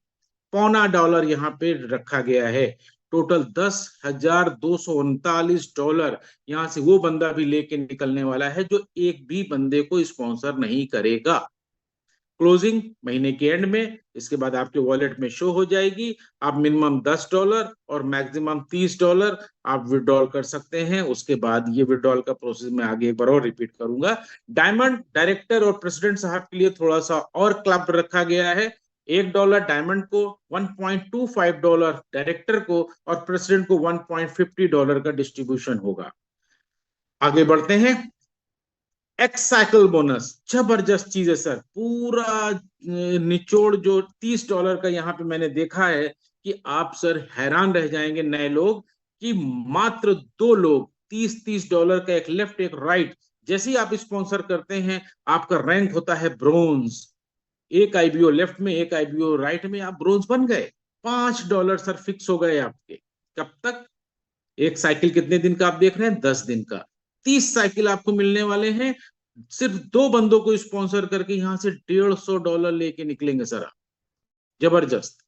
$0.25 यहाँ पे रखा गया है। टोटल $10,239 यहाँ से वो बंदा भी लेके निकलने वाला है जो एक भी बंदे को स्पॉन्सर नहीं करेगा। क्लोजिंग महीने के एंड में, इसके बाद आपके वॉलेट में शो हो जाएगी। आप मिनिमम $10 और मैक्सिमम $30 आप विड्रॉल कर सकते हैं। उसके बाद ये विड्रॉल का प्रोसेस मैं आगे एक बार और रिपीट करूंगा। डायमंड डायरेक्टर और प्रेसिडेंट साहब के लिए थोड़ा सा और क्लब रखा गया है, $1 डायमंड को, $1.25 डायरेक्टर को और प्रेसिडेंट को $1.50 का डिस्ट्रीब्यूशन होगा। आगे बढ़ते हैं। एक्स साइकिल बोनस जबरदस्त चीज है सर। पूरा निचोड़ जो $30 का यहाँ पे मैंने देखा है कि आप सर हैरान रह जाएंगे नए लोग कि मात्र 2 लोग $30 का, एक लेफ्ट एक राइट, जैसे ही आप स्पॉन्सर करते हैं आपका रैंक होता है ब्रोंज। एक आईबीओ लेफ्ट में एक आईबीओ राइट में, आप ब्रोंज बन गए। $5 सर फिक्स हो गए आपके। कब तक? एक साइकिल कितने दिन का आप देख रहे हैं? 10 दिन का। 30 साइकिल आपको मिलने वाले हैं। सिर्फ 2 बंदों को स्पॉन्सर करके यहां से $150 लेके निकलेंगे सर आप। जबरदस्त।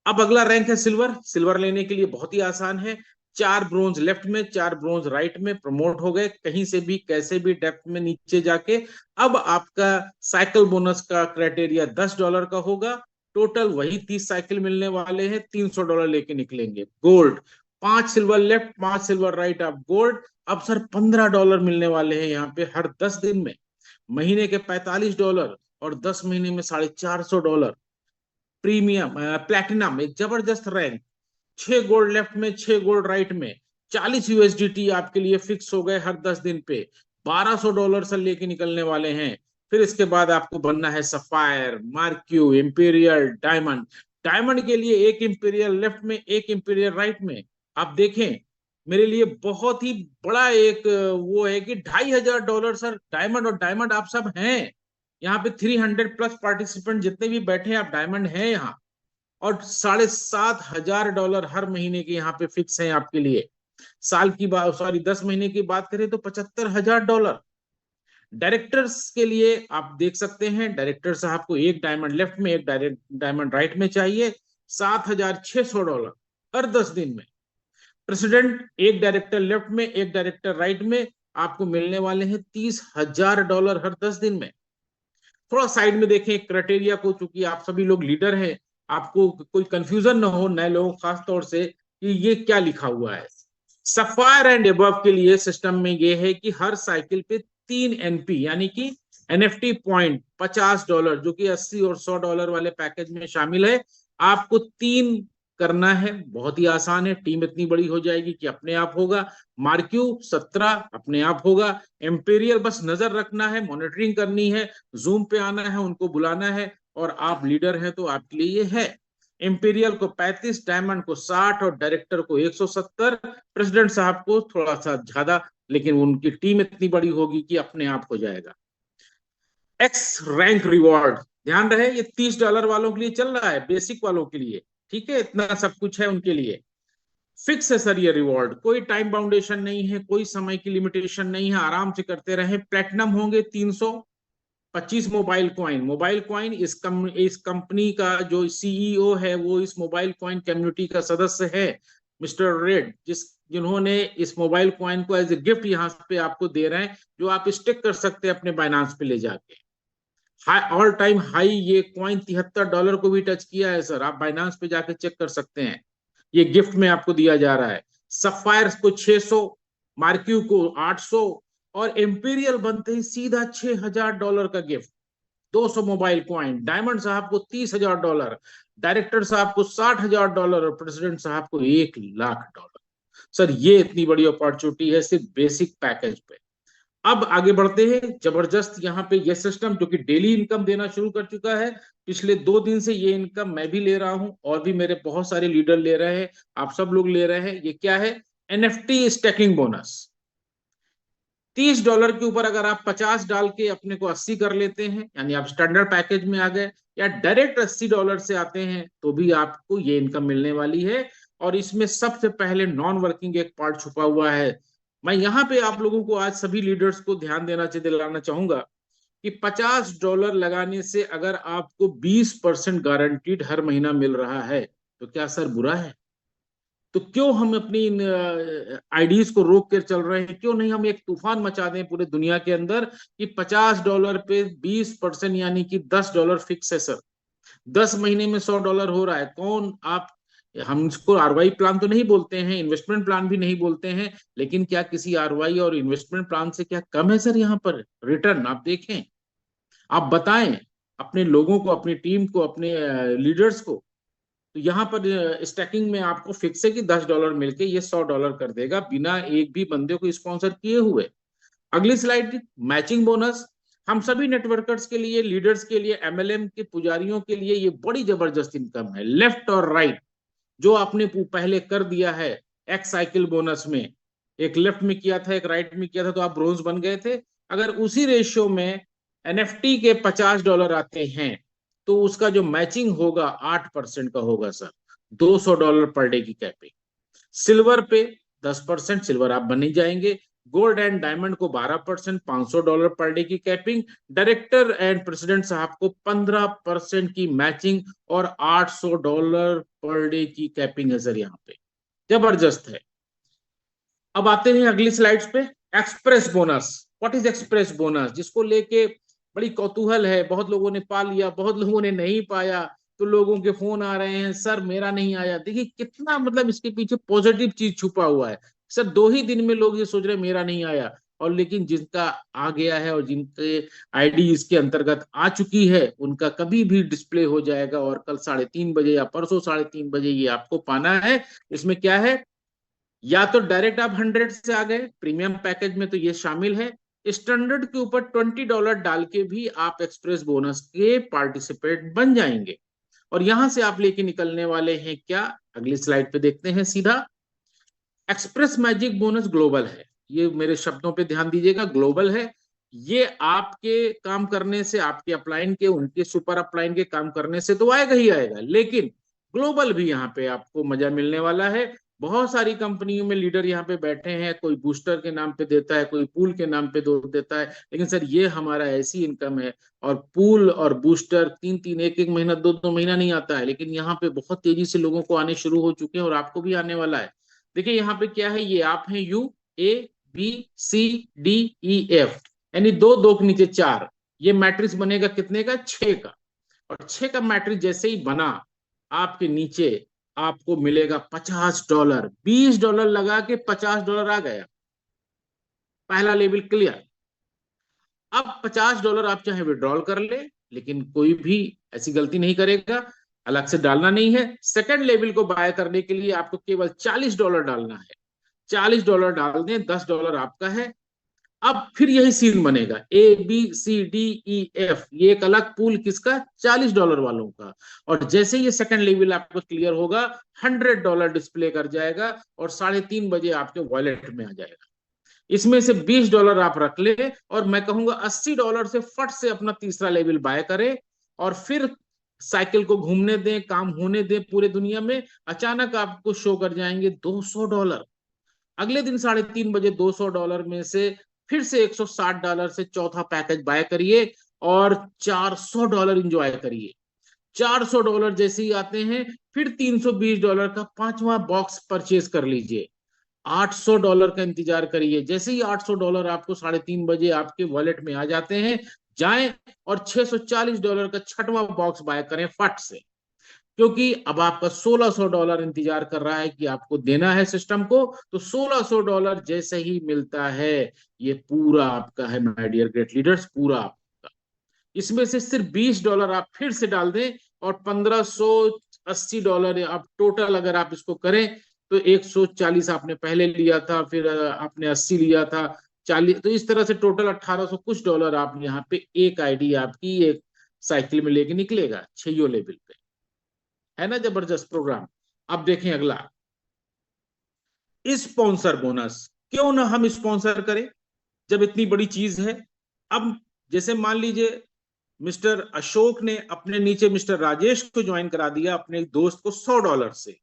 अब अगला रैंक है सिल्वर। सिल्वर लेने के लिए बहुत ही आसान है। 4 ब्रोंज लेफ्ट में 4 ब्रोंज राइट में प्रमोट हो गए, कहीं से भी कैसे भी डेप्थ में नीचे जाके। अब आपका साइकिल बोनस का क्राइटेरिया $10 का होगा। टोटल वही 30 साइकिल मिलने वाले हैं, $300 लेके निकलेंगे। Gold, 5 silver left 5 silver right, आप गोल्ड। अब सर $15 मिलने वाले हैं यहाँ पे हर 10 दिन में। महीने के $45 और 10 महीने में $450। प्रीमियम प्लैटिनम, एक जबरदस्त रैंक। 6 गोल्ड लेफ्ट में 6 गोल्ड राइट में, $40 आपके लिए फिक्स हो गए हर 10 दिन पे। $1200 से लेके निकलने वाले हैं। फिर इसके बाद आपको बनना है sapphire, marquee, imperial, diamond. Diamond के लिए एक इंपीरियल लेफ्ट में एक इंपीरियल राइट में। आप देखें, मेरे लिए बहुत ही बड़ा एक वो है कि $2500 सर डायमंड। और डायमंड आप सब हैं यहाँ पे। 300+ पार्टिसिपेंट जितने भी बैठे हैं, आप डायमंड हैं यहाँ। और $7500 हर महीने के यहाँ पे फिक्स हैं आपके लिए। साल की बात, सॉरी 10 महीने की बात करें तो $75,000। डायरेक्टर्स के लिए आप देख सकते हैं, डायरेक्टर साहब को एक डायमंड लेफ्ट में एक डायमंड राइट में चाहिए, $7600 हर 10 दिन में। प्रेसिडेंट, एक डायरेक्टर लेफ्ट में एक डायरेक्टर राइट में, आपको मिलने वाले हैं $30,000 हर 10 दिन में। थोड़ा साइड में देखें क्राइटेरिया को, चूंकि आप सभी लोग लीडर हैं, आपको कोई कंफ्यूजन ना हो नए लोगों खास तौर से कि ये क्या लिखा हुआ है। सफायर एंड एबव के लिए सिस्टम में ये है कि हर साइकिल पे 3 एनपी यानी कि एनएफटी पॉइंट $50, जो कि 80 और $100 वाले पैकेज में शामिल है, आपको 3 करना है। बहुत ही आसान है, टीम इतनी बड़ी हो जाएगी कि अपने आप होगा। मार्क्यू 17 अपने आप होगा। एम्पेरियल बस नजर रखना है, मॉनिटरिंग करनी है, जूम पे आना है, उनको बुलाना है, और आप लीडर हैं तो आपके लिए ये है। इंपीरियल को 35, डायमंड को 60 और डायरेक्टर को 170। प्रेसिडेंट साहब को थोड़ा सा ज्यादा, लेकिन उनकी टीम इतनी बड़ी होगी कि अपने आप हो जाएगा। एक्स रैंक रिवॉर्ड, ध्यान रहे ये $30 वालों के लिए चल रहा है, बेसिक वालों के लिए। ठीक है, इतना सब कुछ है उनके लिए। फिक्स है सर ये रिवॉर्ड, कोई टाइम बाउंडेशन नहीं है, कोई समय की लिमिटेशन नहीं है, आराम से करते रहे। प्लेटिनम होंगे 325 मोबाइल कॉइन। मोबाइल कॉइन इस कंपनी का जो सीईओ है वो इस मोबाइल कॉइन कम्युनिटी का सदस्य है, मिस्टर रेड, जिन्होंने इस मोबाइल कॉइन को एज ए गिफ्ट यहाँ पे आपको दे रहे हैं, जो आप स्टिक कर सकते हैं अपने बाइनांस पे ले जाके। ऑल टाइम हाई ये कॉइन $73 को भी टच किया है सर, आप बाइनांस पे जाके चेक कर सकते हैं। ये गिफ्ट में आपको दिया जा रहा है। सफायर को 600, मार्क्यू को 800, और इंपीरियल बनते ही सीधा $6000 का गिफ्ट, 200 मोबाइल कॉइन। डायमंड साहब को $30,000, डायरेक्टर साहब को $60,000 और प्रेसिडेंट साहब को $1,00,000। सर ये इतनी बड़ी अपॉर्चुनिटी है सिर्फ बेसिक पैकेज पे। अब आगे बढ़ते हैं। जबरदस्त यहाँ पे ये सिस्टम जो कि डेली इनकम देना शुरू कर चुका है। पिछले 2 दिन से ये इनकम मैं भी ले रहा हूं और भी मेरे बहुत सारे लीडर ले रहे हैं, आप सब लोग ले रहे हैं। ये क्या है? NFT stacking bonus. $30 के ऊपर अगर आप 50 डाल के अपने को 80 कर लेते हैं, यानी आप स्टैंडर्ड पैकेज में आ गए, या डायरेक्ट $80 से आते हैं, तो भी आपको ये इनकम मिलने वाली है। और इसमें सबसे पहले नॉन वर्किंग एक पार्ट छुपा हुआ है। मैं यहाँ पे आप लोगों को, आज सभी लीडर्स को ध्यान दिलाना चाहूंगा कि $50 लगाने से अगर आपको 20% गारंटीड हर महीना मिल रहा है, तो क्या सर बुरा है? तो क्यों हम अपनी इन आइडियाज को रोक कर चल रहे हैं? क्यों नहीं हम एक तूफान मचा दें पूरे दुनिया के अंदर कि $50 पे 20% यानी कि $10 फिक्स है सर। 10 महीने में $100 हो रहा है। कौन आप, हम इसको आरवाई प्लान तो नहीं बोलते हैं, इन्वेस्टमेंट प्लान भी नहीं बोलते हैं, लेकिन क्या किसी आरवाई और इन्वेस्टमेंट प्लान से क्या कम है सर यहाँ पर रिटर्न? आप देखें, आप बताएं अपने लोगों को, अपनी टीम को, अपने लीडर्स को। तो यहाँ पर स्टैकिंग में आपको फिक्स है कि $10 मिलके ये $100 कर देगा बिना एक भी बंदे को स्पॉन्सर किए हुए। अगली स्लाइड, मैचिंग बोनस। हम सभी नेटवर्कर्स के लिए, लीडर्स के लिए, एमएलएम के पुजारियों के लिए ये बड़ी जबरदस्त इनकम है। लेफ्ट और राइट जो आपने पहले कर दिया है एक्स साइकिल बोनस में, एक लेफ्ट में किया था एक राइट में किया था, तो आप ब्रोंज बन गए थे। अगर उसी रेशियो में एनएफटी के $50 आते हैं तो उसका जो मैचिंग होगा 8% का होगा सर, $200 पर डे की कैपिंग। सिल्वर पे 10%, सिल्वर आप बन ही जाएंगे। गोल्ड एंड डायमंड को 12%, $500 पर डे की कैपिंग। डायरेक्टर एंड प्रेसिडेंट साहब को 15% की मैचिंग और $800 पर डे की कैपिंग है सर, यहाँ पे जबरदस्त है। अब आते हैं अगली स्लाइड्स पे, express bonus. What is express bonus, जिसको लेके बड़ी कौतूहल है, बहुत लोगों ने पा लिया, बहुत लोगों ने नहीं पाया, तो लोगों के फोन आ रहे हैं सर मेरा नहीं आया। देखिए कितना मतलब इसके पीछे पॉजिटिव चीज छुपा हुआ है सर। 2 ही दिन में लोग ये सोच रहे मेरा नहीं आया, और लेकिन जिनका आ गया है और जिनके आईडी इसके अंतर्गत आ चुकी है उनका कभी भी डिस्प्ले हो जाएगा, और कल 3:30 या परसों 3:30 ये आपको पाना है। इसमें क्या है, या तो डायरेक्ट आप 100 से आ गए, प्रीमियम पैकेज में तो ये शामिल है। स्टैंडर्ड के ऊपर $20 डाल के भी आप एक्सप्रेस बोनस के पार्टिसिपेट बन जाएंगे। और यहां से आप लेके निकलने वाले हैं क्या, अगली स्लाइड पे देखते हैं सीधा। एक्सप्रेस मैजिक बोनस ग्लोबल है, ये मेरे शब्दों पे ध्यान दीजिएगा, ग्लोबल है। ये आपके काम करने से, आपके अपलाइन के, उनके सुपर अपलाइन के काम करने से तो आएगा ही आएगा, लेकिन ग्लोबल भी यहाँ पे आपको मजा मिलने वाला है। बहुत सारी कंपनियों में लीडर यहाँ पे बैठे हैं, कोई बूस्टर के नाम पे देता है, कोई पूल के नाम पे देता है, लेकिन सर ये हमारा ऐसी इनकम है। और पूल और बूस्टर 3-3, 1-1 महीना, 2-2 महीना नहीं आता है, लेकिन यहाँ पे बहुत तेजी से लोगों को आने शुरू हो चुके हैं, और आपको भी आने वाला है। देखिए यहाँ पे क्या है, ये आप हैं UABCDEF, यानी 2 के नीचे 4, ये मैट्रिक्स बनेगा कितने का, 6 का। और 6 का मैट्रिक्स जैसे ही बना, आपके नीचे आपको मिलेगा $50, $20 लगा के $50 आ गया, पहला लेवल क्लियर। अब $50 आप चाहे विड्रॉल कर ले, लेकिन कोई भी ऐसी गलती नहीं करेगा, अलग से डालना नहीं है। सेकंड लेवल को बाय करने के लिए आपको केवल $40 डालना है, $40 डाल दें, $10 आपका है। अब फिर यही सीन बनेगा, ABCDEF, ये एक अलग पूल किसका, $40 वालों का। और जैसे ये सेकंड लेवल आपको क्लियर होगा, $100 डिस्प्ले कर जाएगा और 3:30 आपके वॉलेट में आ जाएगा। इसमें से $20 आप रख ले, और मैं कहूंगा $80 से फट से अपना तीसरा लेवल बाय करें, और फिर साइकिल को घूमने दें, काम होने दें पूरे दुनिया में। अचानक आपको शो कर जाएंगे $200। अगले दिन 3:30 $200 में से फिर से $160 से चौथा पैकेज बाय करिए, और $400 इंजॉय करिए। $400 जैसे ही आते हैं, फिर $320 का 5वां बॉक्स परचेज कर लीजिए। $800 का इंतजार करिए, जैसे ही $800 आपको 3:30 आपके वॉलेट में आ जाते हैं, जाएं और $640 का 6वां बॉक्स बाय करें फट से, क्योंकि अब आपका $1600 इंतजार कर रहा है कि आपको देना है सिस्टम को। तो $1600 जैसे ही मिलता है, ये पूरा आपका है माय डियर ग्रेट लीडर्स, पूरा आपका। इसमें से सिर्फ $20 आप फिर से डाल दें, और $1580 आप टोटल अगर आप इसको करें, तो 140 आपने पहले लिया था, फिर आपने 80 लिया था, 40, तो इस तरह से टोटल 1800 कुछ डॉलर आप यहाँ पे एक आईडी आपकी एक साइकिल में लेके निकलेगा 6 लेवल पे। है ना जबरदस्त प्रोग्राम। अब देखें अगला, स्पॉन्सर बोनस। क्यों ना हम स्पॉन्सर करें जब इतनी बड़ी चीज है। अब जैसे मान लीजिए मिस्टर अशोक ने अपने नीचे मिस्टर राजेश को ज्वाइन करा दिया अपने दोस्त को $100 से,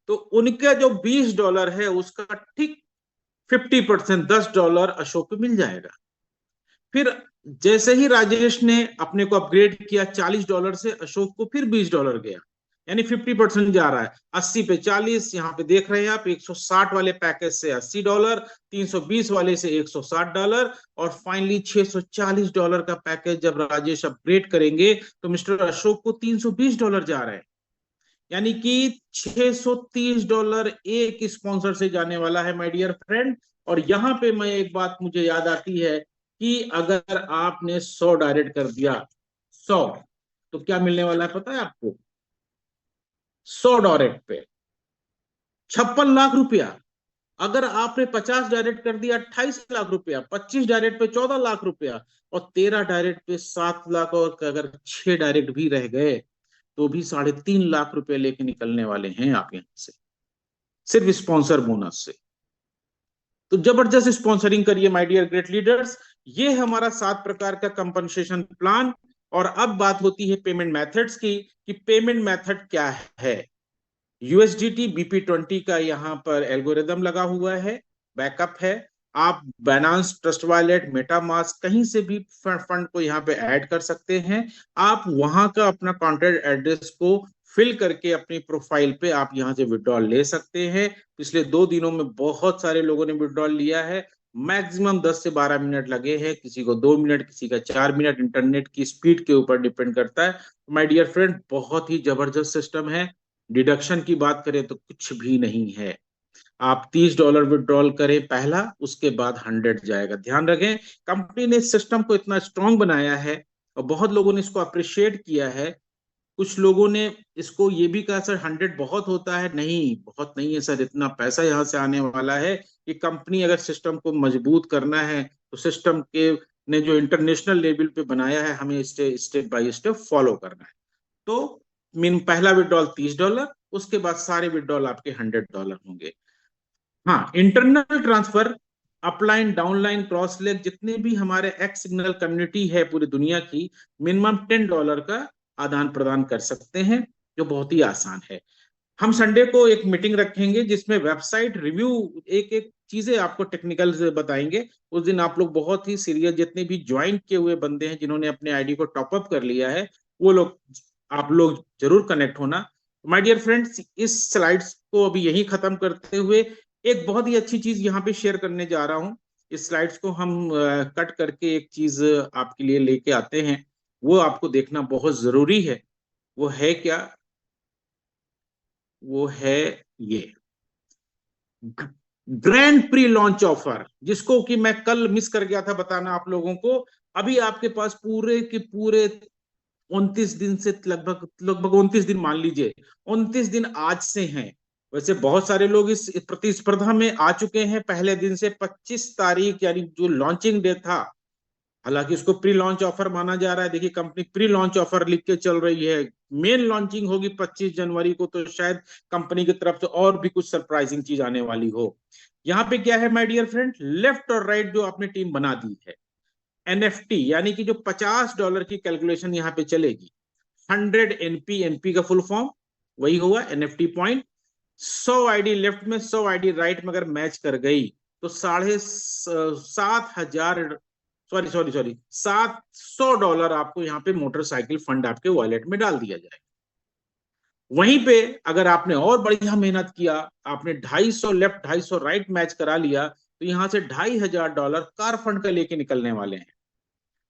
तो उनका जो $20 है उसका ठीक 50%, $10 अशोक को मिल जाएगा। फिर जैसे ही राजेश ने अपने को अपग्रेड किया $40 से, अशोक को फिर $20 गया, यानी 50% जा रहा है। 80 पे 40, यहाँ पे देख रहे हैं आप, 160 वाले पैकेज से $80, 320 वाले से $160, और फाइनली $640 का पैकेज जब राजेश अपग्रेड करेंगे तो मिस्टर अशोक को $320 जा रहे हैं, यानी कि $630 एक स्पॉन्सर से जाने वाला है माय डियर फ्रेंड। और यहाँ पे मैं एक बात मुझे याद आती है कि अगर आपने 100 डायरेक्ट कर दिया, 100, तो क्या मिलने वाला है पता है आपको, 100 डायरेक्ट पे 56 लाख रुपया। अगर आपने 50 डायरेक्ट कर दिया 28 लाख रुपया, 25 डायरेक्ट पे 14 लाख रुपया और 13 डायरेक्ट पे 7 लाख, और अगर 6 डायरेक्ट भी रह गए तो भी 3.5 लाख रुपए लेके निकलने वाले हैं आप यहां से, सिर्फ स्पॉन्सर बोनस से। तो जबरदस्त स्पॉन्सरिंग करिए माय डियर ग्रेट लीडर्स। ये हमारा 7 प्रकार का कंपनसेशन प्लान। और अब बात होती है पेमेंट मेथड्स की, कि पेमेंट मेथड क्या है। यूएसडीटी BP20 का यहाँ पर एल्गोरिदम लगा हुआ है, बैकअप है। आप बाइनेंस ट्रस्ट वॉलेट, मेटामास्क, कहीं से भी फंड को यहाँ पे ऐड कर सकते हैं। आप वहां का अपना कॉन्टैक्ट एड्रेस को फिल करके अपनी प्रोफाइल पे आप यहाँ से विड्रॉल ले सकते हैं। पिछले 2 दिनों में बहुत सारे लोगों ने विड्रॉल लिया है। मैक्सिमम 10 से 12 मिनट लगे हैं, किसी को 2 मिनट, किसी का 4 मिनट। इंटरनेट की स्पीड के ऊपर डिपेंड करता है। माय डियर फ्रेंड, बहुत ही जबरदस्त सिस्टम है। डिडक्शन की बात करें तो कुछ भी नहीं है। आप $30 विड्रॉल करें पहला, उसके बाद 100 जाएगा। ध्यान रखें, कंपनी ने इस सिस्टम को इतना स्ट्रांग बनाया है और बहुत लोगों ने इसको अप्रिशिएट किया है। कुछ लोगों ने इसको ये भी कहा, सर 100 बहुत होता है। नहीं, बहुत नहीं है सर, इतना पैसा यहाँ से आने वाला है कि कंपनी अगर सिस्टम को मजबूत करना है तो सिस्टम के ने जो इंटरनेशनल लेवल पे बनाया है, हमें स्टेप बाय स्टेप फॉलो करना है। तो पहला विड्रॉल $30, उसके बाद सारे विड्रॉल आपके $100 होंगे। हाँ, internal transfer, upline, downline, cross leg, जितने भी हमारे एक्स सिग्नल कम्युनिटी है पूरी दुनिया की, मिनिमम $10 का आदान प्रदान कर सकते हैं, जो बहुत ही आसान है। हम संडे को एक मीटिंग रखेंगे जिसमें वेबसाइट रिव्यू, एक एक चीजें आपको टेक्निकल से बताएंगे। उस दिन आप लोग बहुत ही सीरियस, जितने भी ज्वाइन किए हुए बंदे हैं, जिन्होंने अपने आईडी को टॉपअप कर लिया है, वो लोग, आप लोग जरूर कनेक्ट होना। माय डियर फ्रेंड्स, इस स्लाइड्स को अभी यही खत्म करते हुए एक बहुत ही अच्छी चीज यहाँ पे शेयर करने जा रहा हूँ। इस स्लाइड्स को हम कट करके एक चीज आपके लिए लेके आते हैं, वो आपको देखना बहुत जरूरी है। वो है क्या? वो है ये ग्रैंड प्री लॉन्च ऑफर, जिसको कि मैं कल मिस कर गया था बताना आप लोगों को। अभी आपके पास पूरे के पूरे 29 दिन से, लगभग लगभग 29 दिन मान लीजिए, 29 दिन आज से हैं। वैसे बहुत सारे लोग इस प्रतिस्पर्धा में आ चुके हैं पहले दिन से। 25 तारीख यानी जो लॉन्चिंग डे था, हालांकि इसको प्री लॉन्च ऑफर माना जा रहा है। देखिए, कंपनी प्री लॉन्च ऑफर लिख के चल रही है। मेन लॉन्चिंग होगी 25 जनवरी को, तो शायद कंपनी की तरफ से और भी कुछ सरप्राइजिंग चीज आने वाली हो। यहाँ पे क्या है माय डियर फ्रेंड, लेफ्ट और राइट जो आपने टीम बना दी है, NFT यानी कि जो $50 की कैलकुलेशन यहाँ पे चलेगी। 100 NP, NP का फुल फॉर्म वही हुआ NFT पॉइंट। 100 आईडी लेफ्ट में, 100 आईडी राइट में अगर मैच कर गई तो $700 आपको यहाँ पे मोटरसाइकिल फंड आपके वॉलेट में डाल दिया जाएगा। वहीं पे अगर आपने और बढ़िया मेहनत किया, आपने 250 लेफ्ट 250 राइट मैच करा लिया, तो यहाँ से $2500 कार फंड का लेके निकलने वाले हैं।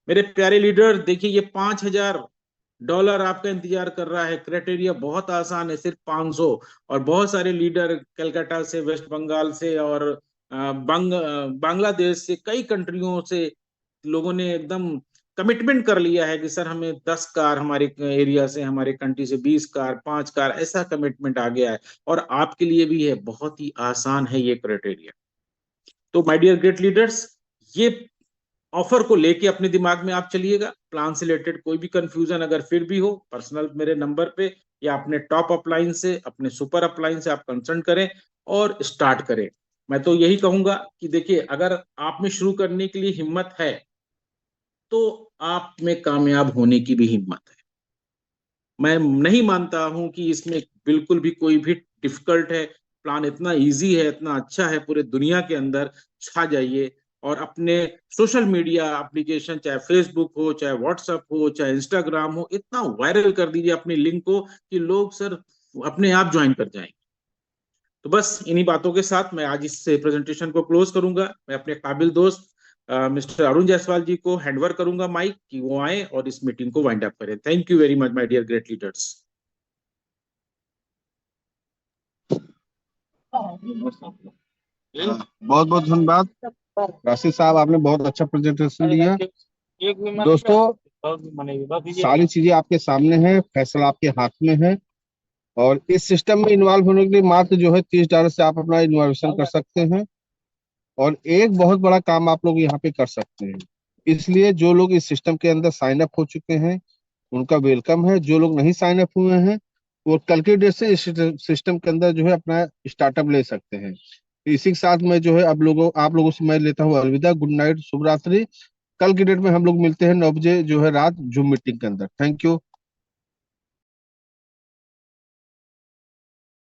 मेरे प्यारे लीडर, देखिए ये $5000 आपका इंतजार कर रहा है। क्राइटेरिया बहुत आसान है, सिर्फ 500। और बहुत सारे लीडर कलकत्ता से, वेस्ट बंगाल से और बांग्लादेश से, कई कंट्रियों से लोगों ने एकदम कमिटमेंट कर लिया है कि सर हमें 10 कार, हमारे एरिया से, हमारे कंट्री से 20 कार, 5 कार, ऐसा कमिटमेंट आ गया है। और आपके लिए भी है, बहुत ही आसान है ये क्राइटेरिया। तो माय डियर ग्रेट लीडर्स, ये ऑफर को लेके अपने दिमाग में आप चलिएगा। प्लान से रिलेटेड कोई भी कंफ्यूजन अगर फिर भी हो, पर्सनल मेरे नंबर पे या अपने टॉप अपलाइन से, अपने सुपर अपलाइन से आप कंसल्ट करें और स्टार्ट करें। मैं तो यही कहूंगा कि देखिए, अगर आप में शुरू करने के लिए हिम्मत है तो आप में कामयाब होने की भी हिम्मत है। मैं नहीं मानता हूं कि इसमें बिल्कुल भी कोई भी डिफिकल्ट है। प्लान इतना इजी है, इतना अच्छा है, पूरे दुनिया के अंदर छा जाइए और अपने सोशल मीडिया एप्लीकेशन, चाहे फेसबुक हो, चाहे व्हाट्सएप हो, चाहे इंस्टाग्राम हो, इतना वायरल कर दीजिए अपनी लिंक को कि लोग सर अपने आप ज्वाइन कर जाएंगे। तो बस इन्हीं बातों के साथ मैं आज इस प्रेजेंटेशन को क्लोज करूंगा। मैं अपने काबिल दोस्त मिस्टर अरुण जायसवाल जी को हैंडओवर करूंगा माइक, कि वो आए और इस मीटिंग को वाइंड अप करें। Thank you very much my dear great leaders. बहुत बहुत धन्यवाद राशिद साहब, आपने बहुत अच्छा प्रेजेंटेशन दिया। दोस्तों, सारी चीजें आपके सामने हैं, फैसला आपके हाथ में है। और इस सिस्टम में इन्वॉल्व होने के लिए मात्र जो है $30 से आप अपना इन्वॉल्वेशन कर सकते हैं। और एक बहुत बड़ा काम आप लोग यहाँ पे कर सकते हैं, इसलिए जो लोग इस सिस्टम के अंदर साइन अप हो चुके हैं उनका वेलकम है। जो लोग नहीं साइन अप हुए हैं वो कल के डेट से इस सिस्टम के अंदर जो है अपना स्टार्टअप ले सकते हैं। इसी के साथ में जो है आप लोगों से मैं लेता हूँ अलविदा। गुड नाइट, शुभ रात्रि। कल की डेट में हम लोग मिलते हैं 9 बजे जो है रात जूम मीटिंग के अंदर। Thank you.